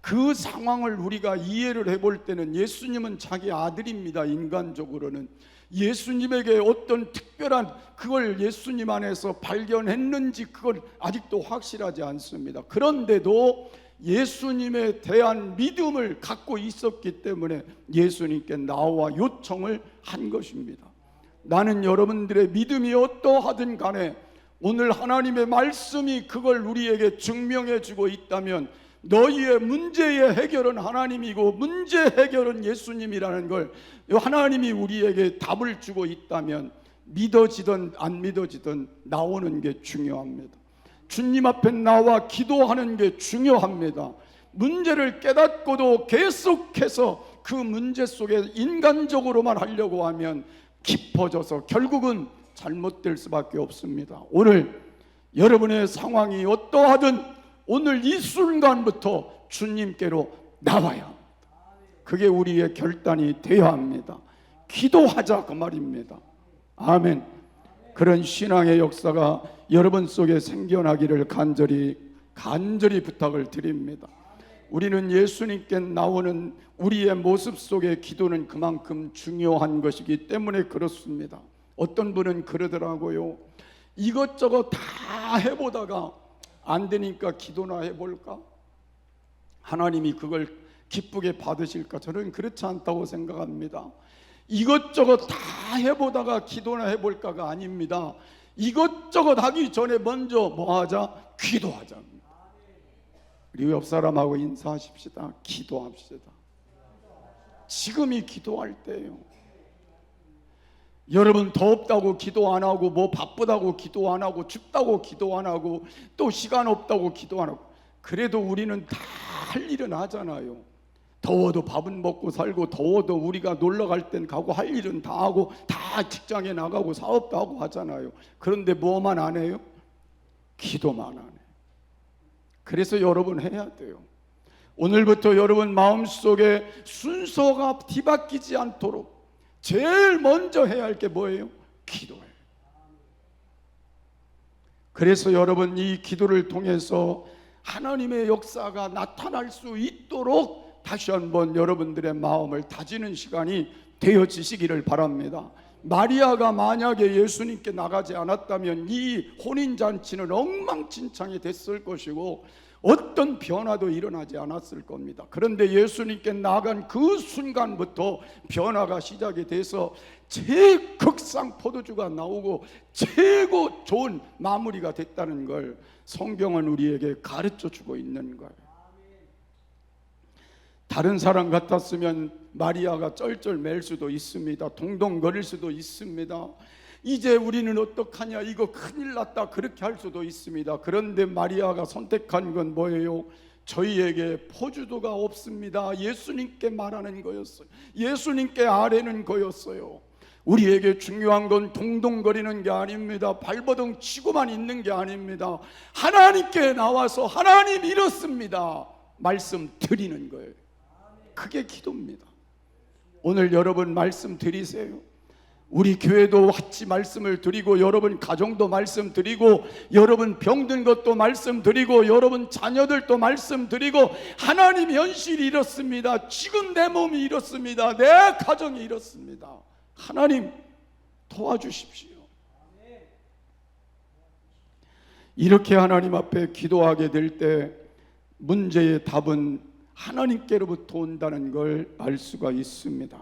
그 상황을 우리가 이해를 해볼 때는 예수님은 자기 아들입니다. 인간적으로는 예수님에게 어떤 특별한 그걸 예수님 안에서 발견했는지 그걸 아직도 확실하지 않습니다. 그런데도 예수님에 대한 믿음을 갖고 있었기 때문에 예수님께 나와 요청을 한 것입니다. 나는 여러분들의 믿음이 어떠하든 간에 오늘 하나님의 말씀이 그걸 우리에게 증명해 주고 있다면 너희의 문제의 해결은 하나님이고 문제 해결은 예수님이라는 걸 하나님이 우리에게 답을 주고 있다면 믿어지든 안 믿어지든 나오는 게 중요합니다. 주님 앞에 나와 기도하는 게 중요합니다. 문제를 깨닫고도 계속해서 그 문제 속에 인간적으로만 하려고 하면 깊어져서 결국은 잘못될 수밖에 없습니다. 오늘 여러분의 상황이 어떠하든 오늘 이 순간부터 주님께로 나와야 합니다. 그게 우리의 결단이 되어야 합니다. 기도하자 그 말입니다. 아멘. 그런 신앙의 역사가 여러분 속에 생겨나기를 간절히 부탁을 드립니다. 우리는 예수님께 나오는 우리의 모습 속의 기도는 그만큼 중요한 것이기 때문에 그렇습니다. 어떤 분은 그러더라고요. 이것저것 다 해보다가 안 되니까 기도나 해볼까? 하나님이 그걸 기쁘게 받으실까? 저는 그렇지 않다고 생각합니다. 이것저것 다 해보다가 기도나 해볼까가 아닙니다. 이것저것 하기 전에 먼저 뭐 하자? 기도하자. 우리 옆 사람하고 인사하십시다. 기도합시다. 지금이 기도할 때예요. 여러분 덥다고 기도 안 하고 뭐 바쁘다고 기도 안 하고 춥다고 기도 안 하고 또 시간 없다고 기도 안 하고 그래도 우리는 다 할 일은 하잖아요. 더워도 밥은 먹고 살고 더워도 우리가 놀러 갈 땐 가고 할 일은 다 하고 다 직장에 나가고 사업도 하고 하잖아요. 그런데 뭐만 안 해요? 기도만 안 해요. 그래서 여러분 해야 돼요. 오늘부터 여러분 마음속에 순서가 뒤바뀌지 않도록 제일 먼저 해야 할 게 뭐예요? 기도예요. 그래서 여러분 이 기도를 통해서 하나님의 역사가 나타날 수 있도록 다시 한번 여러분들의 마음을 다지는 시간이 되어지시기를 바랍니다. 마리아가 만약에 예수님께 나가지 않았다면 이 혼인잔치는 엉망진창이 됐을 것이고 어떤 변화도 일어나지 않았을 겁니다. 그런데 예수님께 나간 그 순간부터 변화가 시작이 돼서 최극상 포도주가 나오고 최고 좋은 마무리가 됐다는 걸 성경은 우리에게 가르쳐 주고 있는 거예요. 다른 사람 같았으면 마리아가 쩔쩔 맬 수도 있습니다. 동동거릴 수도 있습니다. 이제 우리는 어떡하냐, 이거 큰일 났다, 그렇게 할 수도 있습니다. 그런데 마리아가 선택한 건 뭐예요? 저희에게 포주도가 없습니다. 예수님께 말하는 거였어요. 예수님께 아뢰는 거였어요. 우리에게 중요한 건 동동거리는 게 아닙니다. 발버둥 치고만 있는 게 아닙니다. 하나님께 나와서 하나님 이렇습니다 말씀 드리는 거예요. 그게 기도입니다. 오늘 여러분 말씀 드리세요. 우리 교회도 같이 말씀을 드리고, 여러분 가정도 말씀 드리고, 여러분 병든 것도 말씀 드리고, 여러분 자녀들도 말씀 드리고, 하나님 현실이 이렇습니다. 지금 내 몸이 이렇습니다. 내 가정이 이렇습니다. 하나님 도와주십시오. 이렇게 하나님 앞에 기도하게 될 때 문제의 답은 하나님께로부터 온다는 걸 알 수가 있습니다.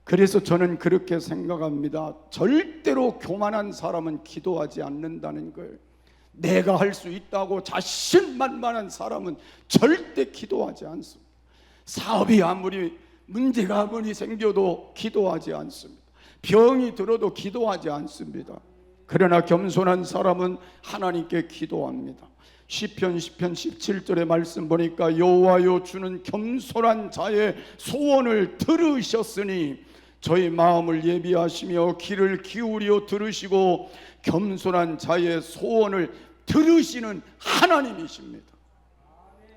그래서 저는 그렇게 생각합니다. 절대로 교만한 사람은 기도하지 않는다는 걸. 내가 할 수 있다고 자신만만한 사람은 절대 기도하지 않습니다. 사업이 아무리 문제가 아무리 생겨도 기도하지 않습니다. 병이 들어도 기도하지 않습니다. 그러나 겸손한 사람은 하나님께 기도합니다. 시편 17절의 말씀 보니까 여호와여 주는 겸손한 자의 소원을 들으셨으니 저희 마음을 예비하시며 귀를 기울여 들으시고 겸손한 자의 소원을 들으시는 하나님이십니다.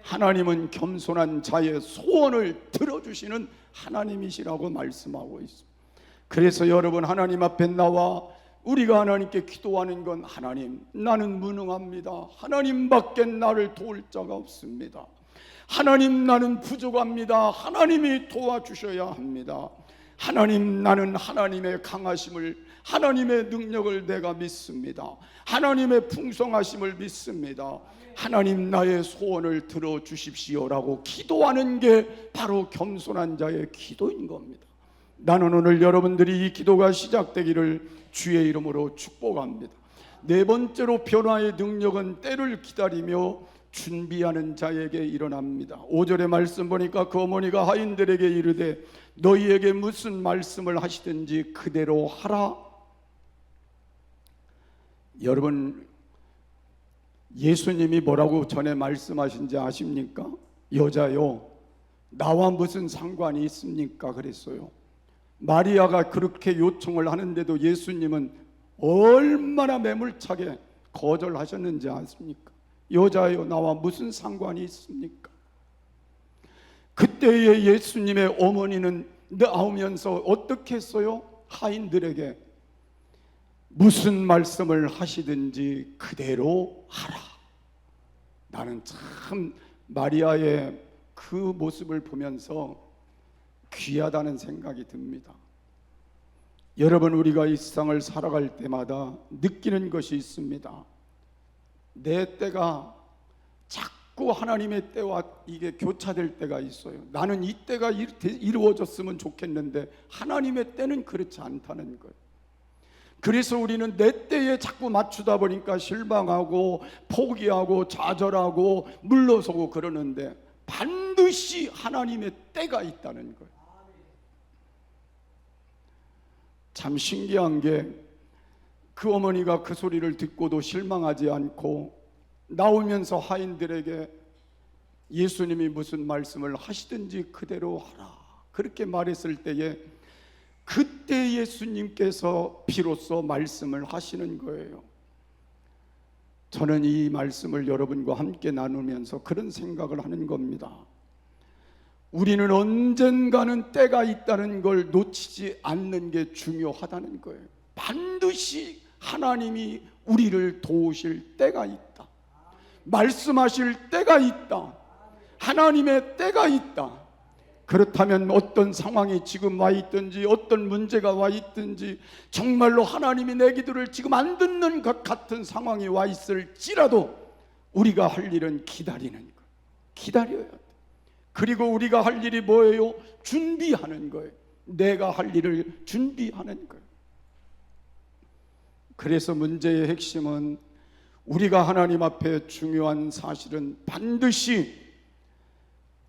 하나님은 겸손한 자의 소원을 들어주시는 하나님이시라고 말씀하고 있습니다. 그래서 여러분 하나님 앞에 나와 우리가 하나님께 기도하는 건, 하나님 나는 무능합니다. 하나님밖에 나를 도울 자가 없습니다. 하나님 나는 부족합니다. 하나님이 도와주셔야 합니다. 하나님 나는 하나님의 강하심을, 하나님의 능력을 내가 믿습니다. 하나님의 풍성하심을 믿습니다. 하나님 나의 소원을 들어주십시오라고 기도하는 게 바로 겸손한 자의 기도인 겁니다. 나는 오늘 여러분들이 이 기도가 시작되기를 주의 이름으로 축복합니다. 네 번째로 변화의 능력은 때를 기다리며 준비하는 자에게 일어납니다. 5절의 말씀 보니까 그 어머니가 하인들에게 이르되 너희에게 무슨 말씀을 하시든지 그대로 하라. 여러분 예수님이 뭐라고 전에 말씀하신지 아십니까? 여자요 나와 무슨 상관이 있습니까? 그랬어요. 마리아가 그렇게 요청을 하는데도 예수님은 얼마나 매몰차게 거절하셨는지 아십니까? 여자여 나와 무슨 상관이 있습니까? 그때의 예수님의 어머니는 나오면서 어떻게 했어요? 하인들에게 무슨 말씀을 하시든지 그대로 하라. 나는 참 마리아의 그 모습을 보면서 귀하다는 생각이 듭니다. 여러분 우리가 이 세상을 살아갈 때마다 느끼는 것이 있습니다. 내 때가 자꾸 하나님의 때와 이게 교차될 때가 있어요. 나는 이 때가 이루어졌으면 좋겠는데 하나님의 때는 그렇지 않다는 거예요. 그래서 우리는 내 때에 자꾸 맞추다 보니까 실망하고 포기하고 좌절하고 물러서고 그러는데 반드시 하나님의 때가 있다는 거예요. 참 신기한 게 그 어머니가 그 소리를 듣고도 실망하지 않고 나오면서 하인들에게 예수님이 무슨 말씀을 하시든지 그대로 하라 그렇게 말했을 때에 그때 예수님께서 비로소 말씀을 하시는 거예요. 저는 이 말씀을 여러분과 함께 나누면서 그런 생각을 하는 겁니다. 우리는 언젠가는 때가 있다는 걸 놓치지 않는 게 중요하다는 거예요. 반드시 하나님이 우리를 도우실 때가 있다. 말씀하실 때가 있다. 하나님의 때가 있다. 그렇다면 어떤 상황이 지금 와 있든지 어떤 문제가 와 있든지 정말로 하나님이 내 기도를 지금 안 듣는 것 같은 상황이 와 있을지라도 우리가 할 일은 기다리는 것. 기다려야 돼. 그리고 우리가 할 일이 뭐예요? 준비하는 거예요. 내가 할 일을 준비하는 거예요. 그래서 문제의 핵심은 우리가 하나님 앞에 중요한 사실은 반드시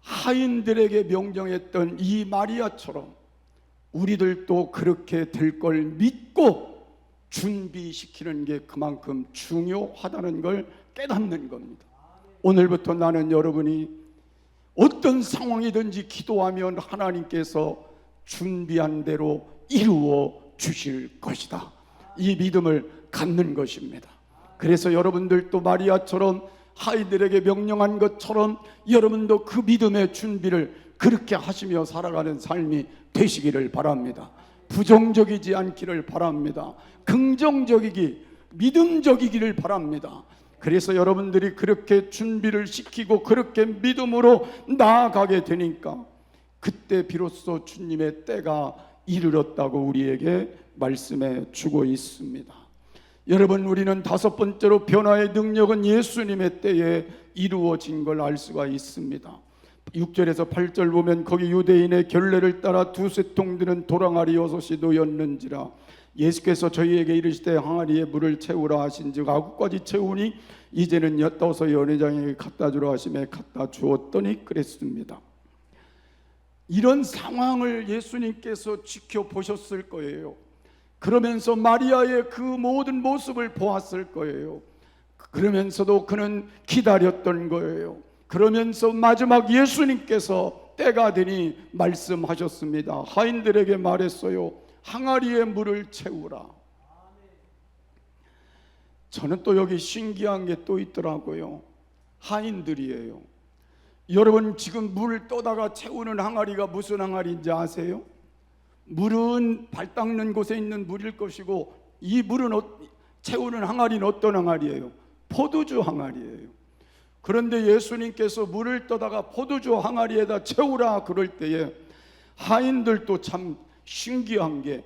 하인들에게 명령했던 이 마리아처럼 우리들도 그렇게 될 걸 믿고 준비시키는 게 그만큼 중요하다는 걸 깨닫는 겁니다. 오늘부터 나는 여러분이 어떤 상황이든지 기도하면 하나님께서 준비한 대로 이루어 주실 것이다. 이 믿음을 갖는 것입니다. 그래서 여러분들도 마리아처럼 하인들에게 명령한 것처럼 여러분도 그 믿음의 준비를 그렇게 하시며 살아가는 삶이 되시기를 바랍니다. 부정적이지 않기를 바랍니다. 긍정적이기, 믿음적이기를 바랍니다. 그래서 여러분들이 그렇게 준비를 시키고 그렇게 믿음으로 나아가게 되니까 그때 비로소 주님의 때가 이르렀다고 우리에게 말씀해 주고 있습니다. 여러분, 우리는 다섯 번째로 변화의 능력은 예수님의 때에 이루어진 걸 알 수가 있습니다. 6절에서 8절 보면 거기 유대인의 결례를 따라 두세 통 드는 도랑아리 6이 놓였는지라. 예수께서 저희에게 이르시되 항아리에 물을 채우라 하신즉 아구까지 채우니 이제는 엿떠서 연회장에게 갖다 주라 하시매 갖다 주었더니 그랬습니다. 이런 상황을 예수님께서 지켜보셨을 거예요. 그러면서 마리아의 그 모든 모습을 보았을 거예요. 그러면서도 그는 기다렸던 거예요. 그러면서 마지막 예수님께서 때가 되니 말씀하셨습니다. 하인들에게 말했어요. 항아리에 물을 채우라. 저는 또 여기 신기한 게 또 있더라고요. 하인들이에요. 여러분, 지금 물을 떠다가 채우는 항아리가 무슨 항아리인지 아세요? 물은 발 닦는 곳에 있는 물일 것이고 이 물은 채우는 항아리는 어떤 항아리예요? 포도주 항아리예요. 그런데 예수님께서 물을 떠다가 포도주 항아리에다 채우라 그럴 때에 하인들도 참 신기한 게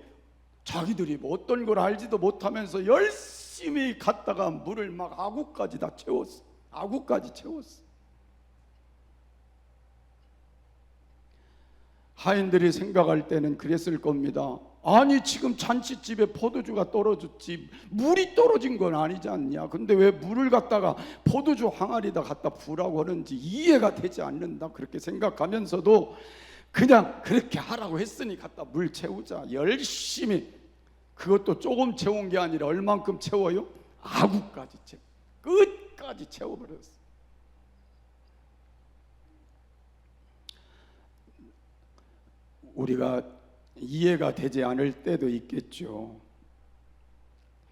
자기들이 뭐 어떤 걸 알지도 못하면서 열심히 갔다가 물을 막 아구까지 다 채웠어. 아구까지 채웠어. 하인들이 생각할 때는 그랬을 겁니다. 아니, 지금 잔치집에 포도주가 떨어졌지 물이 떨어진 건 아니지 않냐. 근데 왜 물을 갖다가 포도주 항아리에다 갖다 부으라고 하는지 이해가 되지 않는다. 그렇게 생각하면서도 그냥 그렇게 하라고 했으니 갖다 물 채우자. 열심히. 그것도 조금 채운 게 아니라 얼만큼 채워요? 아구까지 채워. 끝까지 채워버렸어. 우리가 이해가 되지 않을 때도 있겠죠.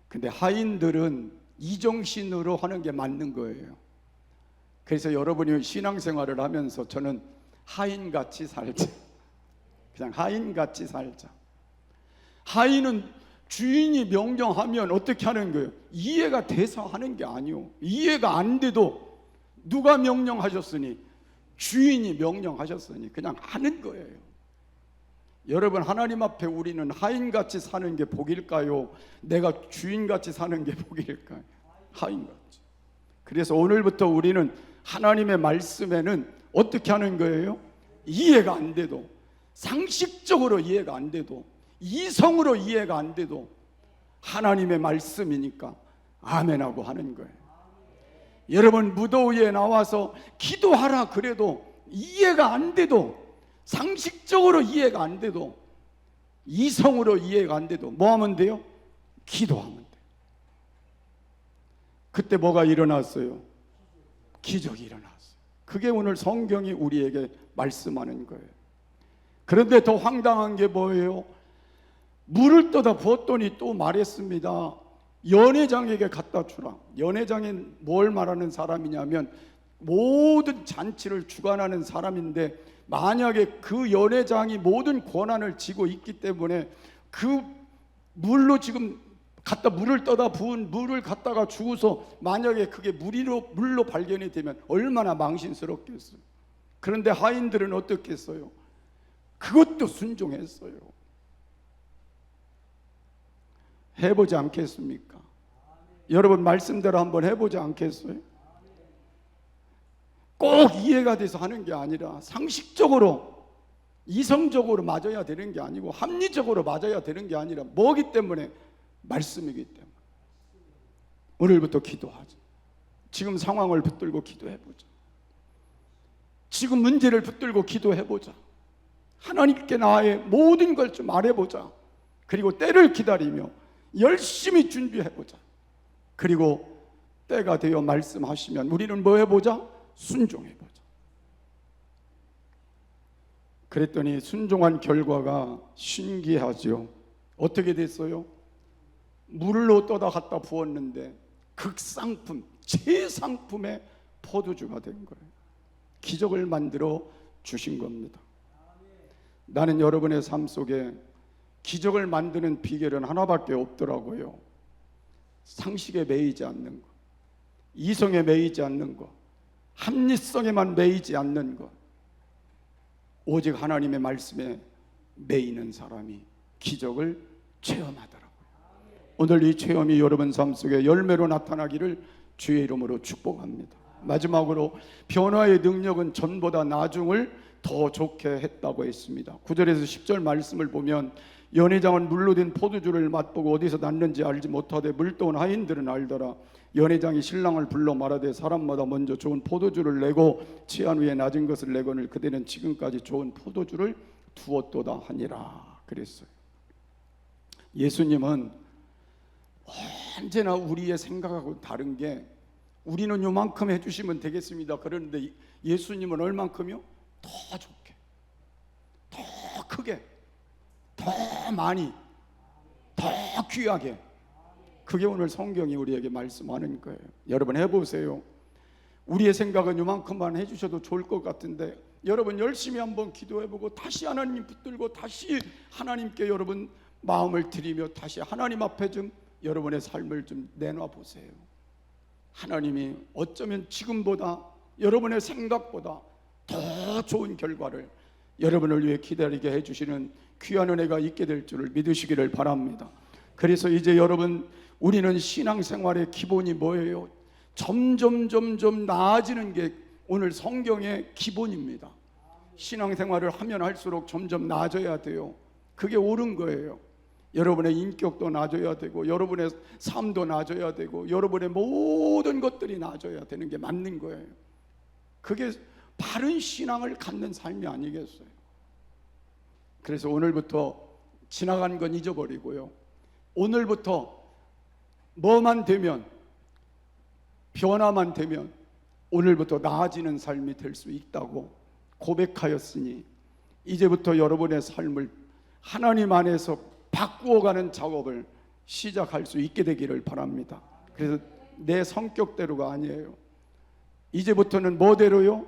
근데 하인들은 이정신으로 하는 게 맞는 거예요. 그래서 여러분이 신앙생활을 하면서 저는 하인같이 살자. 그냥 하인같이 살자. 하인은 주인이 명령하면 어떻게 하는 거예요? 이해가 돼서 하는 게 아니요. 이해가 안 돼도 누가 명령하셨으니, 주인이 명령하셨으니 그냥 하는 거예요. 여러분, 하나님 앞에 우리는 하인같이 사는 게 복일까요? 내가 주인같이 사는 게 복일까요? 하인같이. 그래서 오늘부터 우리는 하나님의 말씀에는 어떻게 하는 거예요? 이해가 안 돼도, 상식적으로 이해가 안 돼도, 이성으로 이해가 안 돼도 하나님의 말씀이니까 아멘하고 하는 거예요. 여러분, 무더위에 나와서 기도하라 그래도 이해가 안 돼도, 상식적으로 이해가 안 돼도, 이성으로 이해가 안 돼도 뭐 하면 돼요? 기도하면 돼요. 그때 뭐가 일어났어요? 기적이 일어났어요. 그게 오늘 성경이 우리에게 말씀하는 거예요. 그런데 더 황당한 게 뭐예요? 물을 떠다 부었더니 또 말했습니다. 연회장에게 갖다 주라. 연회장이 뭘 말하는 사람이냐면 모든 잔치를 주관하는 사람인데, 만약에 그 연회장이 모든 권한을 쥐고 있기 때문에 그 물로 지금 갖다 물을 떠다 부은 물을 갖다가 주고서 만약에 그게 물로 발견이 되면 얼마나 망신스럽겠어요. 그런데 하인들은 어떻겠어요? 그것도 순종했어요. 해보지 않겠습니까? 여러분 말씀대로 한번 해보지 않겠어요? 꼭 이해가 돼서 하는 게 아니라 상식적으로, 이성적으로 맞아야 되는 게 아니고 합리적으로 맞아야 되는 게 아니라 뭐기 때문에? 말씀이기 때문에. 오늘부터 기도하자. 지금 상황을 붙들고 기도해보자. 지금 문제를 붙들고 기도해보자. 하나님께 나의 모든 걸 좀 말해보자. 그리고 때를 기다리며 열심히 준비해보자. 그리고 때가 되어 말씀하시면 우리는 뭐 해보자? 순종해보자. 그랬더니 순종한 결과가 신기하죠. 어떻게 됐어요? 물로 떠다 갖다 부었는데 극상품, 최상품의 포도주가 된 거예요. 기적을 만들어 주신 겁니다. 나는 여러분의 삶 속에 기적을 만드는 비결은 하나밖에 없더라고요. 상식에 매이지 않는 것, 이성에 매이지 않는 것, 합리성에만 매이지 않는 것, 오직 하나님의 말씀에 매이는 사람이 기적을 체험하더라고요. 오늘 이 체험이 여러분 삶 속에 열매로 나타나기를 주의 이름으로 축복합니다. 마지막으로 변화의 능력은 전보다 나중을 더 좋게 했다고 했습니다. 9절에서 10절 말씀을 보면 연회장은 물로 된 포도주를 맛보고 어디서 났는지 알지 못하되 물떠온 하인들은 알더라. 연회장이 신랑을 불러 말하되 사람마다 먼저 좋은 포도주를 내고 취한 후에 낮은 것을 내거늘 그대는 지금까지 좋은 포도주를 두었도다 하니라 그랬어요. 예수님은 언제나 우리의 생각하고 다른 게, 우리는 요만큼 해주시면 되겠습니다 그러는데 예수님은 얼만큼요? 더 좋게, 더 크게, 더 많이, 더 귀하게. 그게 오늘 성경이 우리에게 말씀하는 거예요. 여러분 해보세요. 우리의 생각은 요만큼만 해주셔도 좋을 것 같은데 여러분 열심히 한번 기도해보고 다시 하나님 붙들고 다시 하나님께 여러분 마음을 드리며 다시 하나님 앞에 좀 여러분의 삶을 좀 내놔 보세요. 하나님이 어쩌면 지금보다 여러분의 생각보다 더 좋은 결과를 여러분을 위해 기다리게 해주시는 귀한 은혜가 있게 될 줄을 믿으시기를 바랍니다. 그래서 이제 여러분, 우리는 신앙생활의 기본이 뭐예요? 점점 나아지는 게 오늘 성경의 기본입니다. 신앙생활을 하면 할수록 점점 나아져야 돼요. 그게 옳은 거예요. 여러분의 인격도 나아져야 되고 여러분의 삶도 나아져야 되고 여러분의 모든 것들이 나아져야 되는 게 맞는 거예요. 그게 바른 신앙을 갖는 삶이 아니겠어요? 그래서 오늘부터 지나간 건 잊어버리고요, 오늘부터 뭐만 되면, 변화만 되면 오늘부터 나아지는 삶이 될 수 있다고 고백하였으니 이제부터 여러분의 삶을 하나님 안에서 바꾸어가는 작업을 시작할 수 있게 되기를 바랍니다. 그래서 내 성격대로가 아니에요. 이제부터는 뭐대로요?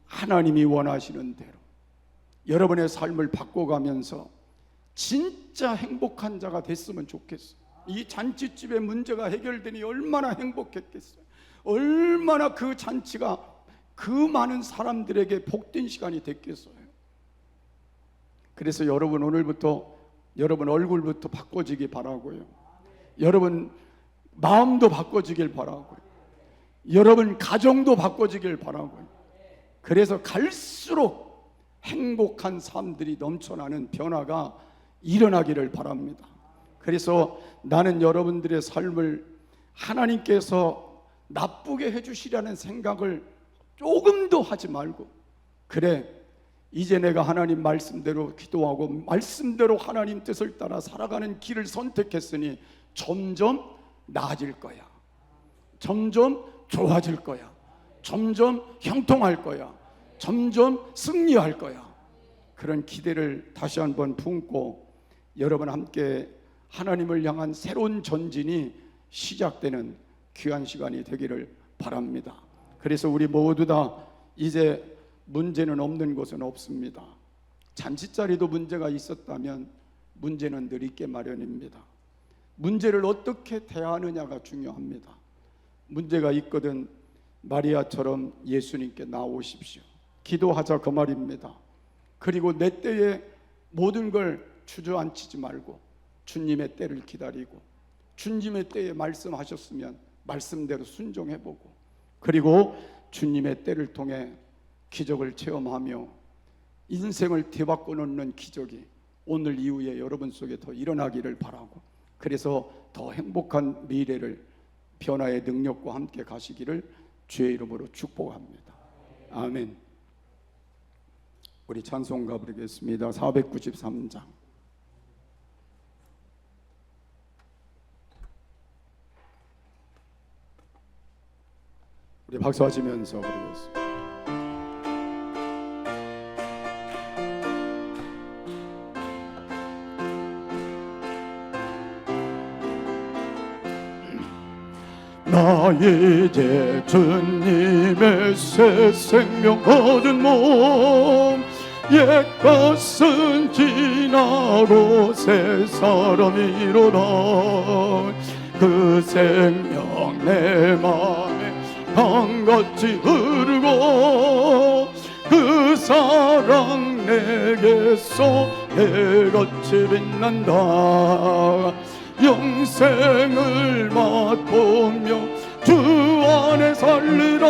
하나님이 원하시는 대로 여러분의 삶을 바꿔가면서 진짜 행복한 자가 됐으면 좋겠어요. 이 잔치집의 문제가 해결되니 얼마나 행복했겠어요. 얼마나 그 잔치가 그 많은 사람들에게 복된 시간이 됐겠어요. 그래서 여러분 오늘부터 여러분 얼굴부터 바꿔지기 바라고요, 여러분 마음도 바꿔지길 바라고요, 여러분 가정도 바꿔지길 바라고요. 그래서 갈수록 행복한 삶들이 넘쳐나는 변화가 일어나기를 바랍니다. 그래서 나는 여러분들의 삶을 하나님께서 나쁘게 해주시라는 생각을 조금도 하지 말고, 그래 이제 내가 하나님 말씀대로 기도하고 말씀대로 하나님 뜻을 따라 살아가는 길을 선택했으니 점점 나아질 거야, 점점 좋아질 거야, 점점 형통할 거야, 점점 승리할 거야. 그런 기대를 다시 한번 품고 여러분 함께 하나님을 향한 새로운 전진이 시작되는 귀한 시간이 되기를 바랍니다. 그래서 우리 모두 다 이제 문제는 없는 곳은 없습니다. 잔치자리도 문제가 있었다면 문제는 늘 있게 마련입니다. 문제를 어떻게 대하느냐가 중요합니다. 문제가 있거든 마리아처럼 예수님께 나오십시오. 기도하자 그 말입니다. 그리고 내 때에 모든 걸 주저앉히지 말고 주님의 때를 기다리고 주님의 때에 말씀하셨으면 말씀대로 순종해보고 그리고 주님의 때를 통해 기적을 체험하며 인생을 뒤바꿔 놓는 기적이 오늘 이후에 여러분 속에 더 일어나기를 바라고 그래서 더 행복한 미래를 변화의 능력과 함께 가시기를 주의 이름으로 축복합니다. 아멘. 우리 찬송가 부르겠습니다. 493장. 우리 박수하시면서 부르겠습니다. 나 이제 주님의 새 생명 얻은 몸 옛것은 지나고 새 사람이로다 그 생명 내 맘에 강같이 흐르고 그 사랑 내게서 해같이 빛난다 영생을 맛보며 주 안에 살리라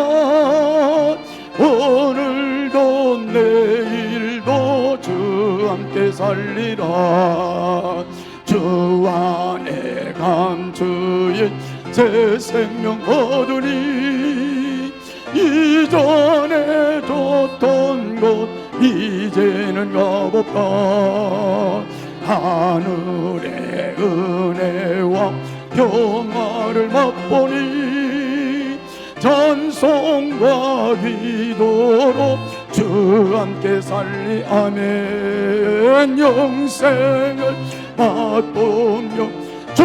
오늘도 내일도 주 함께 살리라 주 안에 감추인 새 생명 얻으니 이전에 줬던 곳 이제는 가봅다 하늘의 은혜와 평화를 맛보니 찬송과 기도로 주 함께 살리 아멘 영생을 맛보며 주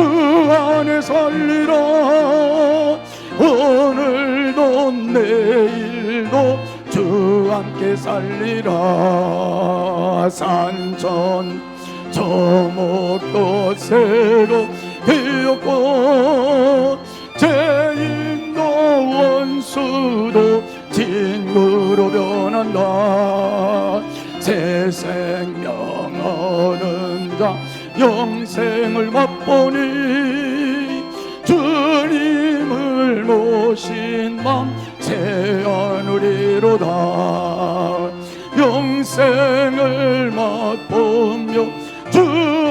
안에 살리라 오늘도 내일도 주 함께 살리라 산천 저목도 새로 되었고 죄인도 원수도 친구로 변한다 새 생명 얻은 자 영생을 맛보니 주님을 모신 맘 새하늘이로다 영생을 맛보며 주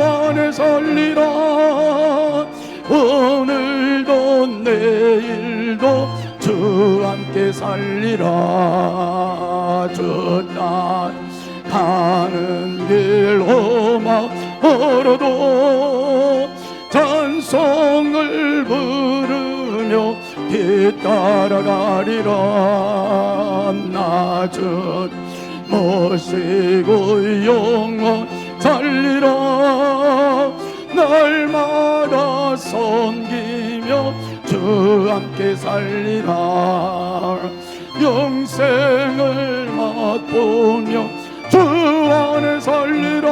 안에 살리라 오늘도 내일도 주 함께 살리라 주 땅 가는 길 험하 멀어도 찬송을 부르며 뒤따라가리라 낮은 모시고 영원 살리라 날마다 섬기며 주 함께 살리라 영생을 맛보며 주 안에 살리라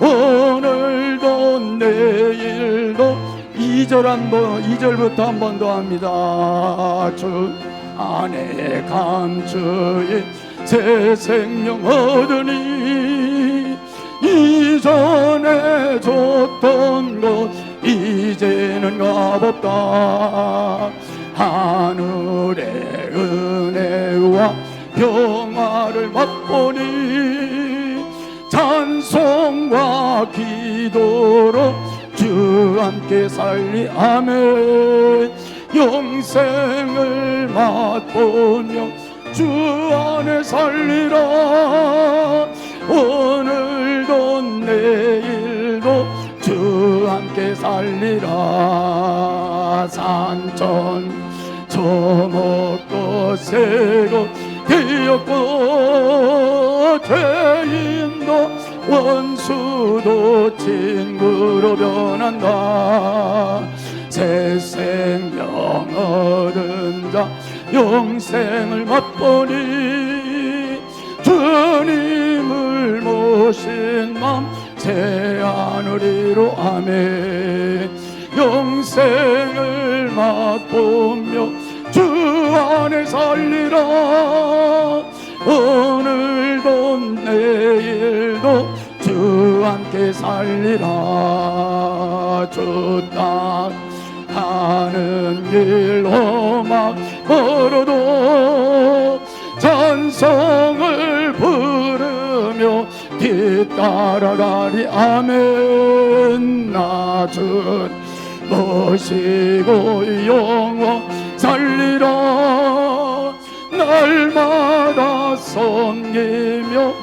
오늘도 내일도 2절부터 한 번 더 합니다 주 안에 감추인 새 생명 얻으니 이전에 줬던 것 이제는 값없다 하늘의 은혜와 평화를 맛보니 찬송과 기도로 주 함께 살리 아멘 영생을 맛보며 주 안에 살리라 오늘도 내일도 주 함께 살리라 산천 저먹고 새로 되었고 죄인도 원수도 친구로 변한다 새 생명 얻은 자 영생을 맛보니 주님을 모신 맘 새 하늘이로 아멘. 영생을 맛보며 주 안에 살리라. 오늘도 내일도 주 함께 살리라. 주 땅 가는 길 험악 걸어도 찬송을 부르며 뒤따라가리. 아멘. 나 주 모시고 영원 살리라. 날마다 섬기며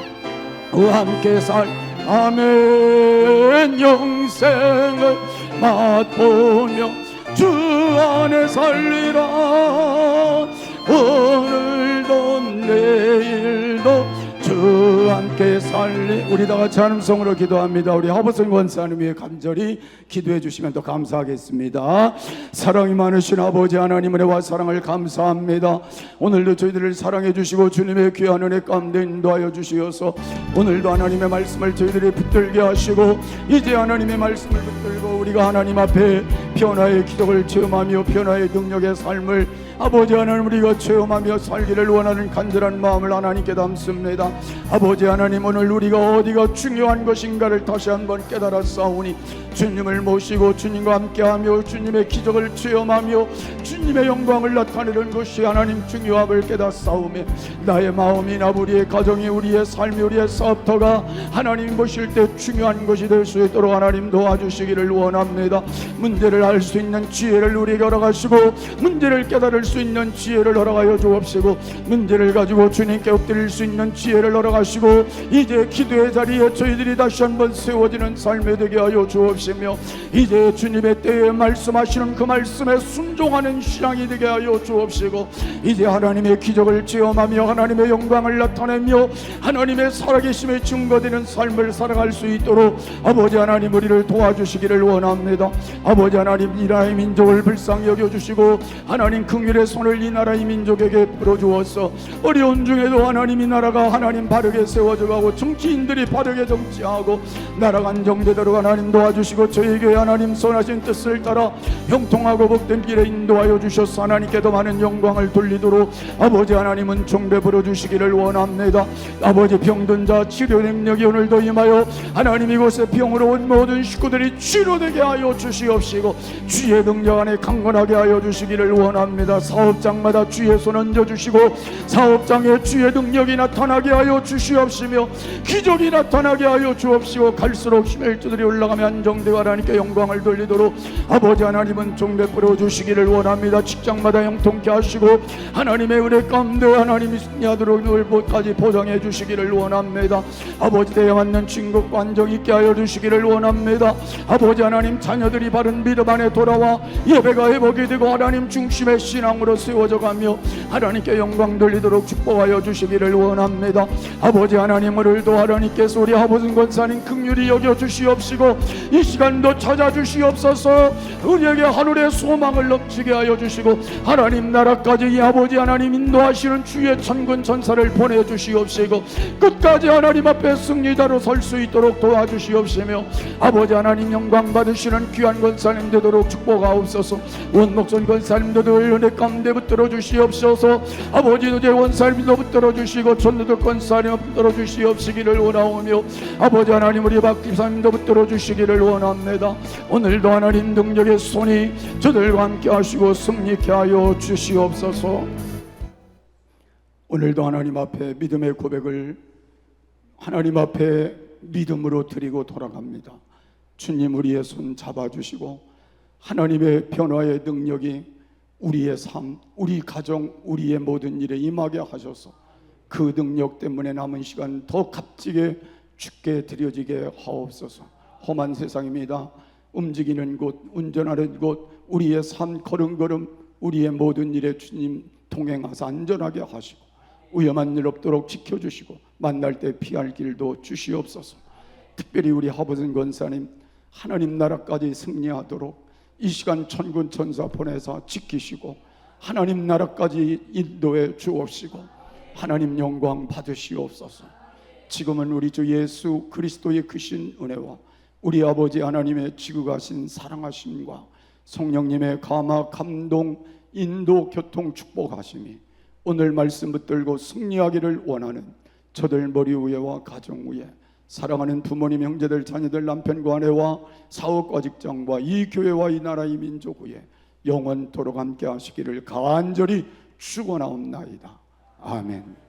함께 살. 아멘. 영생을 맛보며 주 안에 살리라. 오늘도 내일도 주 함께 살리. 우리 다 같이 한음성으로 기도합니다. 우리 하보선 권사님 위해 간절히 기도해 주시면 더 감사하겠습니다. 사랑이 많으신 아버지 하나님 은혜와 사랑을 감사합니다. 오늘도 저희들을 사랑해 주시고 주님의 귀한 은혜 가운데 인도하여 주시어서 오늘도 하나님의 말씀을 저희들이 붙들게 하시고 이제 하나님의 말씀을 붙들고 우리가 하나님 앞에 변화의 기적을 체험하며 변화의 능력의 삶을 아버지 하나님 우리가 체험하며 살기를 원하는 간절한 마음을 하나님께 담습니다. 아버지 하나님 오늘 우리가 어디가 중요한 것인가를 다시 한번 깨달아 싸우니 주님을 모시고 주님과 함께하며 주님의 기적을 체험하며 주님의 영광을 나타내는 것이 하나님 중요함을 깨달아 싸우며 나의 마음이나 우리의 가정이 우리의 삶이 우리의 사업터가 하나님 보실 때 중요한 것이 될 수 있도록 하나님 도와주시기를 원합니다. 문제를 알 수 있는 지혜를 우리에게 허락하시고 문제를 깨달을 수 있는 지혜를 허락하여 주옵시고 문제를 가지고 주님께 엎드릴 수 있는 지혜를 허락하시고 이제 기도의 자리에 저희들이 다시 한번 세워지는 삶이 되게 하여 주옵시며 이제 주님의 때에 말씀하시는 그 말씀에 순종하는 신앙이 되게 하여 주옵시고 이제 하나님의 기적을 체험하며 하나님의 영광을 나타내며 하나님의 살아계심의 증거되는 삶을 살아갈 수 있도록 아버지 하나님 우리를 도와주시기를 원합니다. 아버지 하나님 이 나라의 민족을 불쌍히 여겨주시고 하나님 긍휼의 손을 이 나라의 민족에게 풀어주어서 어려운 중에도 하나님 이 나라가 하나님 바르게 세워져가고 정치인들이 바르게 정치하고 나라가 안정되도록 하나님 도와주시고 저희 교회 하나님 선하신 뜻을 따라 형통하고 복된 길에 인도하여 주셔서 하나님께 더 많은 영광을 돌리도록 아버지 하나님은 종배 부어주시기를 원합니다. 아버지 병든 자 치료 능력이 오늘도 임하여 하나님 이곳에 병으로 온 모든 식구들이 치료되게 하여 주시옵시고 주의 능력 안에 강건하게 하여 주시기를 원합니다. 사업장마다 주의 손 얹어주시고 사업장에 주의 능력이 나타나게 하여 주시옵시며 기적이 나타나게 하여 주옵시고 갈수록 힘의 줄들이 올라가며 안정되어 하나님께 영광을 돌리도록 아버지 하나님은 종배 부어 주시기를 원합니다. 직장마다 형통케 하시고 하나님의 은혜 가운데 하나님이 승리하도록 늘까지 보장해 주시기를 원합니다. 아버지 때에 맞는 진국과 안정 있게 하여 주시기를 원합니다. 아버지 하나님 자녀들이 바른 믿음 안에 돌아와 예배가 회복이 되고 하나님 중심의 신앙으로 세워져가며 하나님께 영광 돌리도록 축복하여 주시기를 원합니다. 아버지 하나님 오늘도 하나님께서 우리 아버지 권사님 긍휼히 여겨 주시옵시고 이 시간도 찾아주시옵소서. 우리에게 하늘의 소망을 넘치게 하여 주시고 하나님 나라까지 이 아버지 하나님 인도하시는 주의 천군 천사를 보내주시옵시고 끝까지 하나님 앞에 승리자로 설 수 있도록 도와주시옵시며 아버지 하나님 영광 받으시는 귀한 권사님 되도록 축복하옵소서. 원목선 권사님도 늘 은혜 가운데 붙들어 주시옵소서. 아버지 누제 원사님도 붙들어 주시고 전도덕 권사님 붙들어 주시옵시기를 원하오며 아버지 하나님 우리 박기사님도 붙들어 주시기를 원합니다. 오늘도 하나님 능력의 손이 저들과 함께 하시고 승리케 하여 주시옵소서. 오늘도 하나님 앞에 믿음의 고백을 하나님 앞에 믿음으로 드리고 돌아갑니다. 주님 우리의 손 잡아주시고 하나님의 변화의 능력이 우리의 삶, 우리 가정, 우리의 모든 일에 임하게 하셔서 그 능력 때문에 남은 시간 더 값지게 주께 드려지게 하옵소서. 험한 세상입니다. 움직이는 곳, 운전하는 곳, 우리의 삶 걸음걸음 우리의 모든 일에 주님 동행하사 안전하게 하시고 위험한 일 없도록 지켜주시고 만날 때 피할 길도 주시옵소서. 특별히 우리 하버슨 권사님 하나님 나라까지 승리하도록 이 시간 천군 천사 보내사 지키시고 하나님 나라까지 인도해 주옵시고 하나님 영광 받으시옵소서. 지금은 우리 주 예수 그리스도의 크신 은혜와 우리 아버지 하나님의 지극하신 사랑하심과 성령님의 감화 감동 인도 교통 축복하심이 오늘 말씀 붙들고 승리하기를 원하는 저들 머리 위에와 가정 위에 사랑하는 부모님 형제들 자녀들 남편과 아내와 사업과 직장과 이 교회와 이 나라 이 민족 위에 영원토록 함께 하시기를 간절히 축원하옵나이다. 아멘.